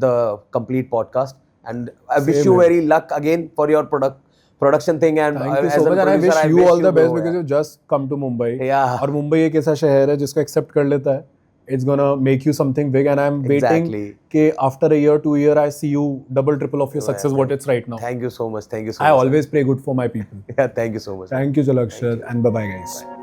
the complete podcast. And I wish you very luck again for your production thing. And thank you so much. And I wish you all the best because you just come to Mumbai. Yeah. और मुंबई एक ऐसा शहर है जिसको accept कर लेता है. It's gonna make you something big, and I'm waiting कि after a year, 2 years, I see you double, triple of your success what it's right now. Thank you so much. I always pray good for my people. Yeah, thank you so much. Thank you, Jalakshar, and bye-bye, guys. Bye.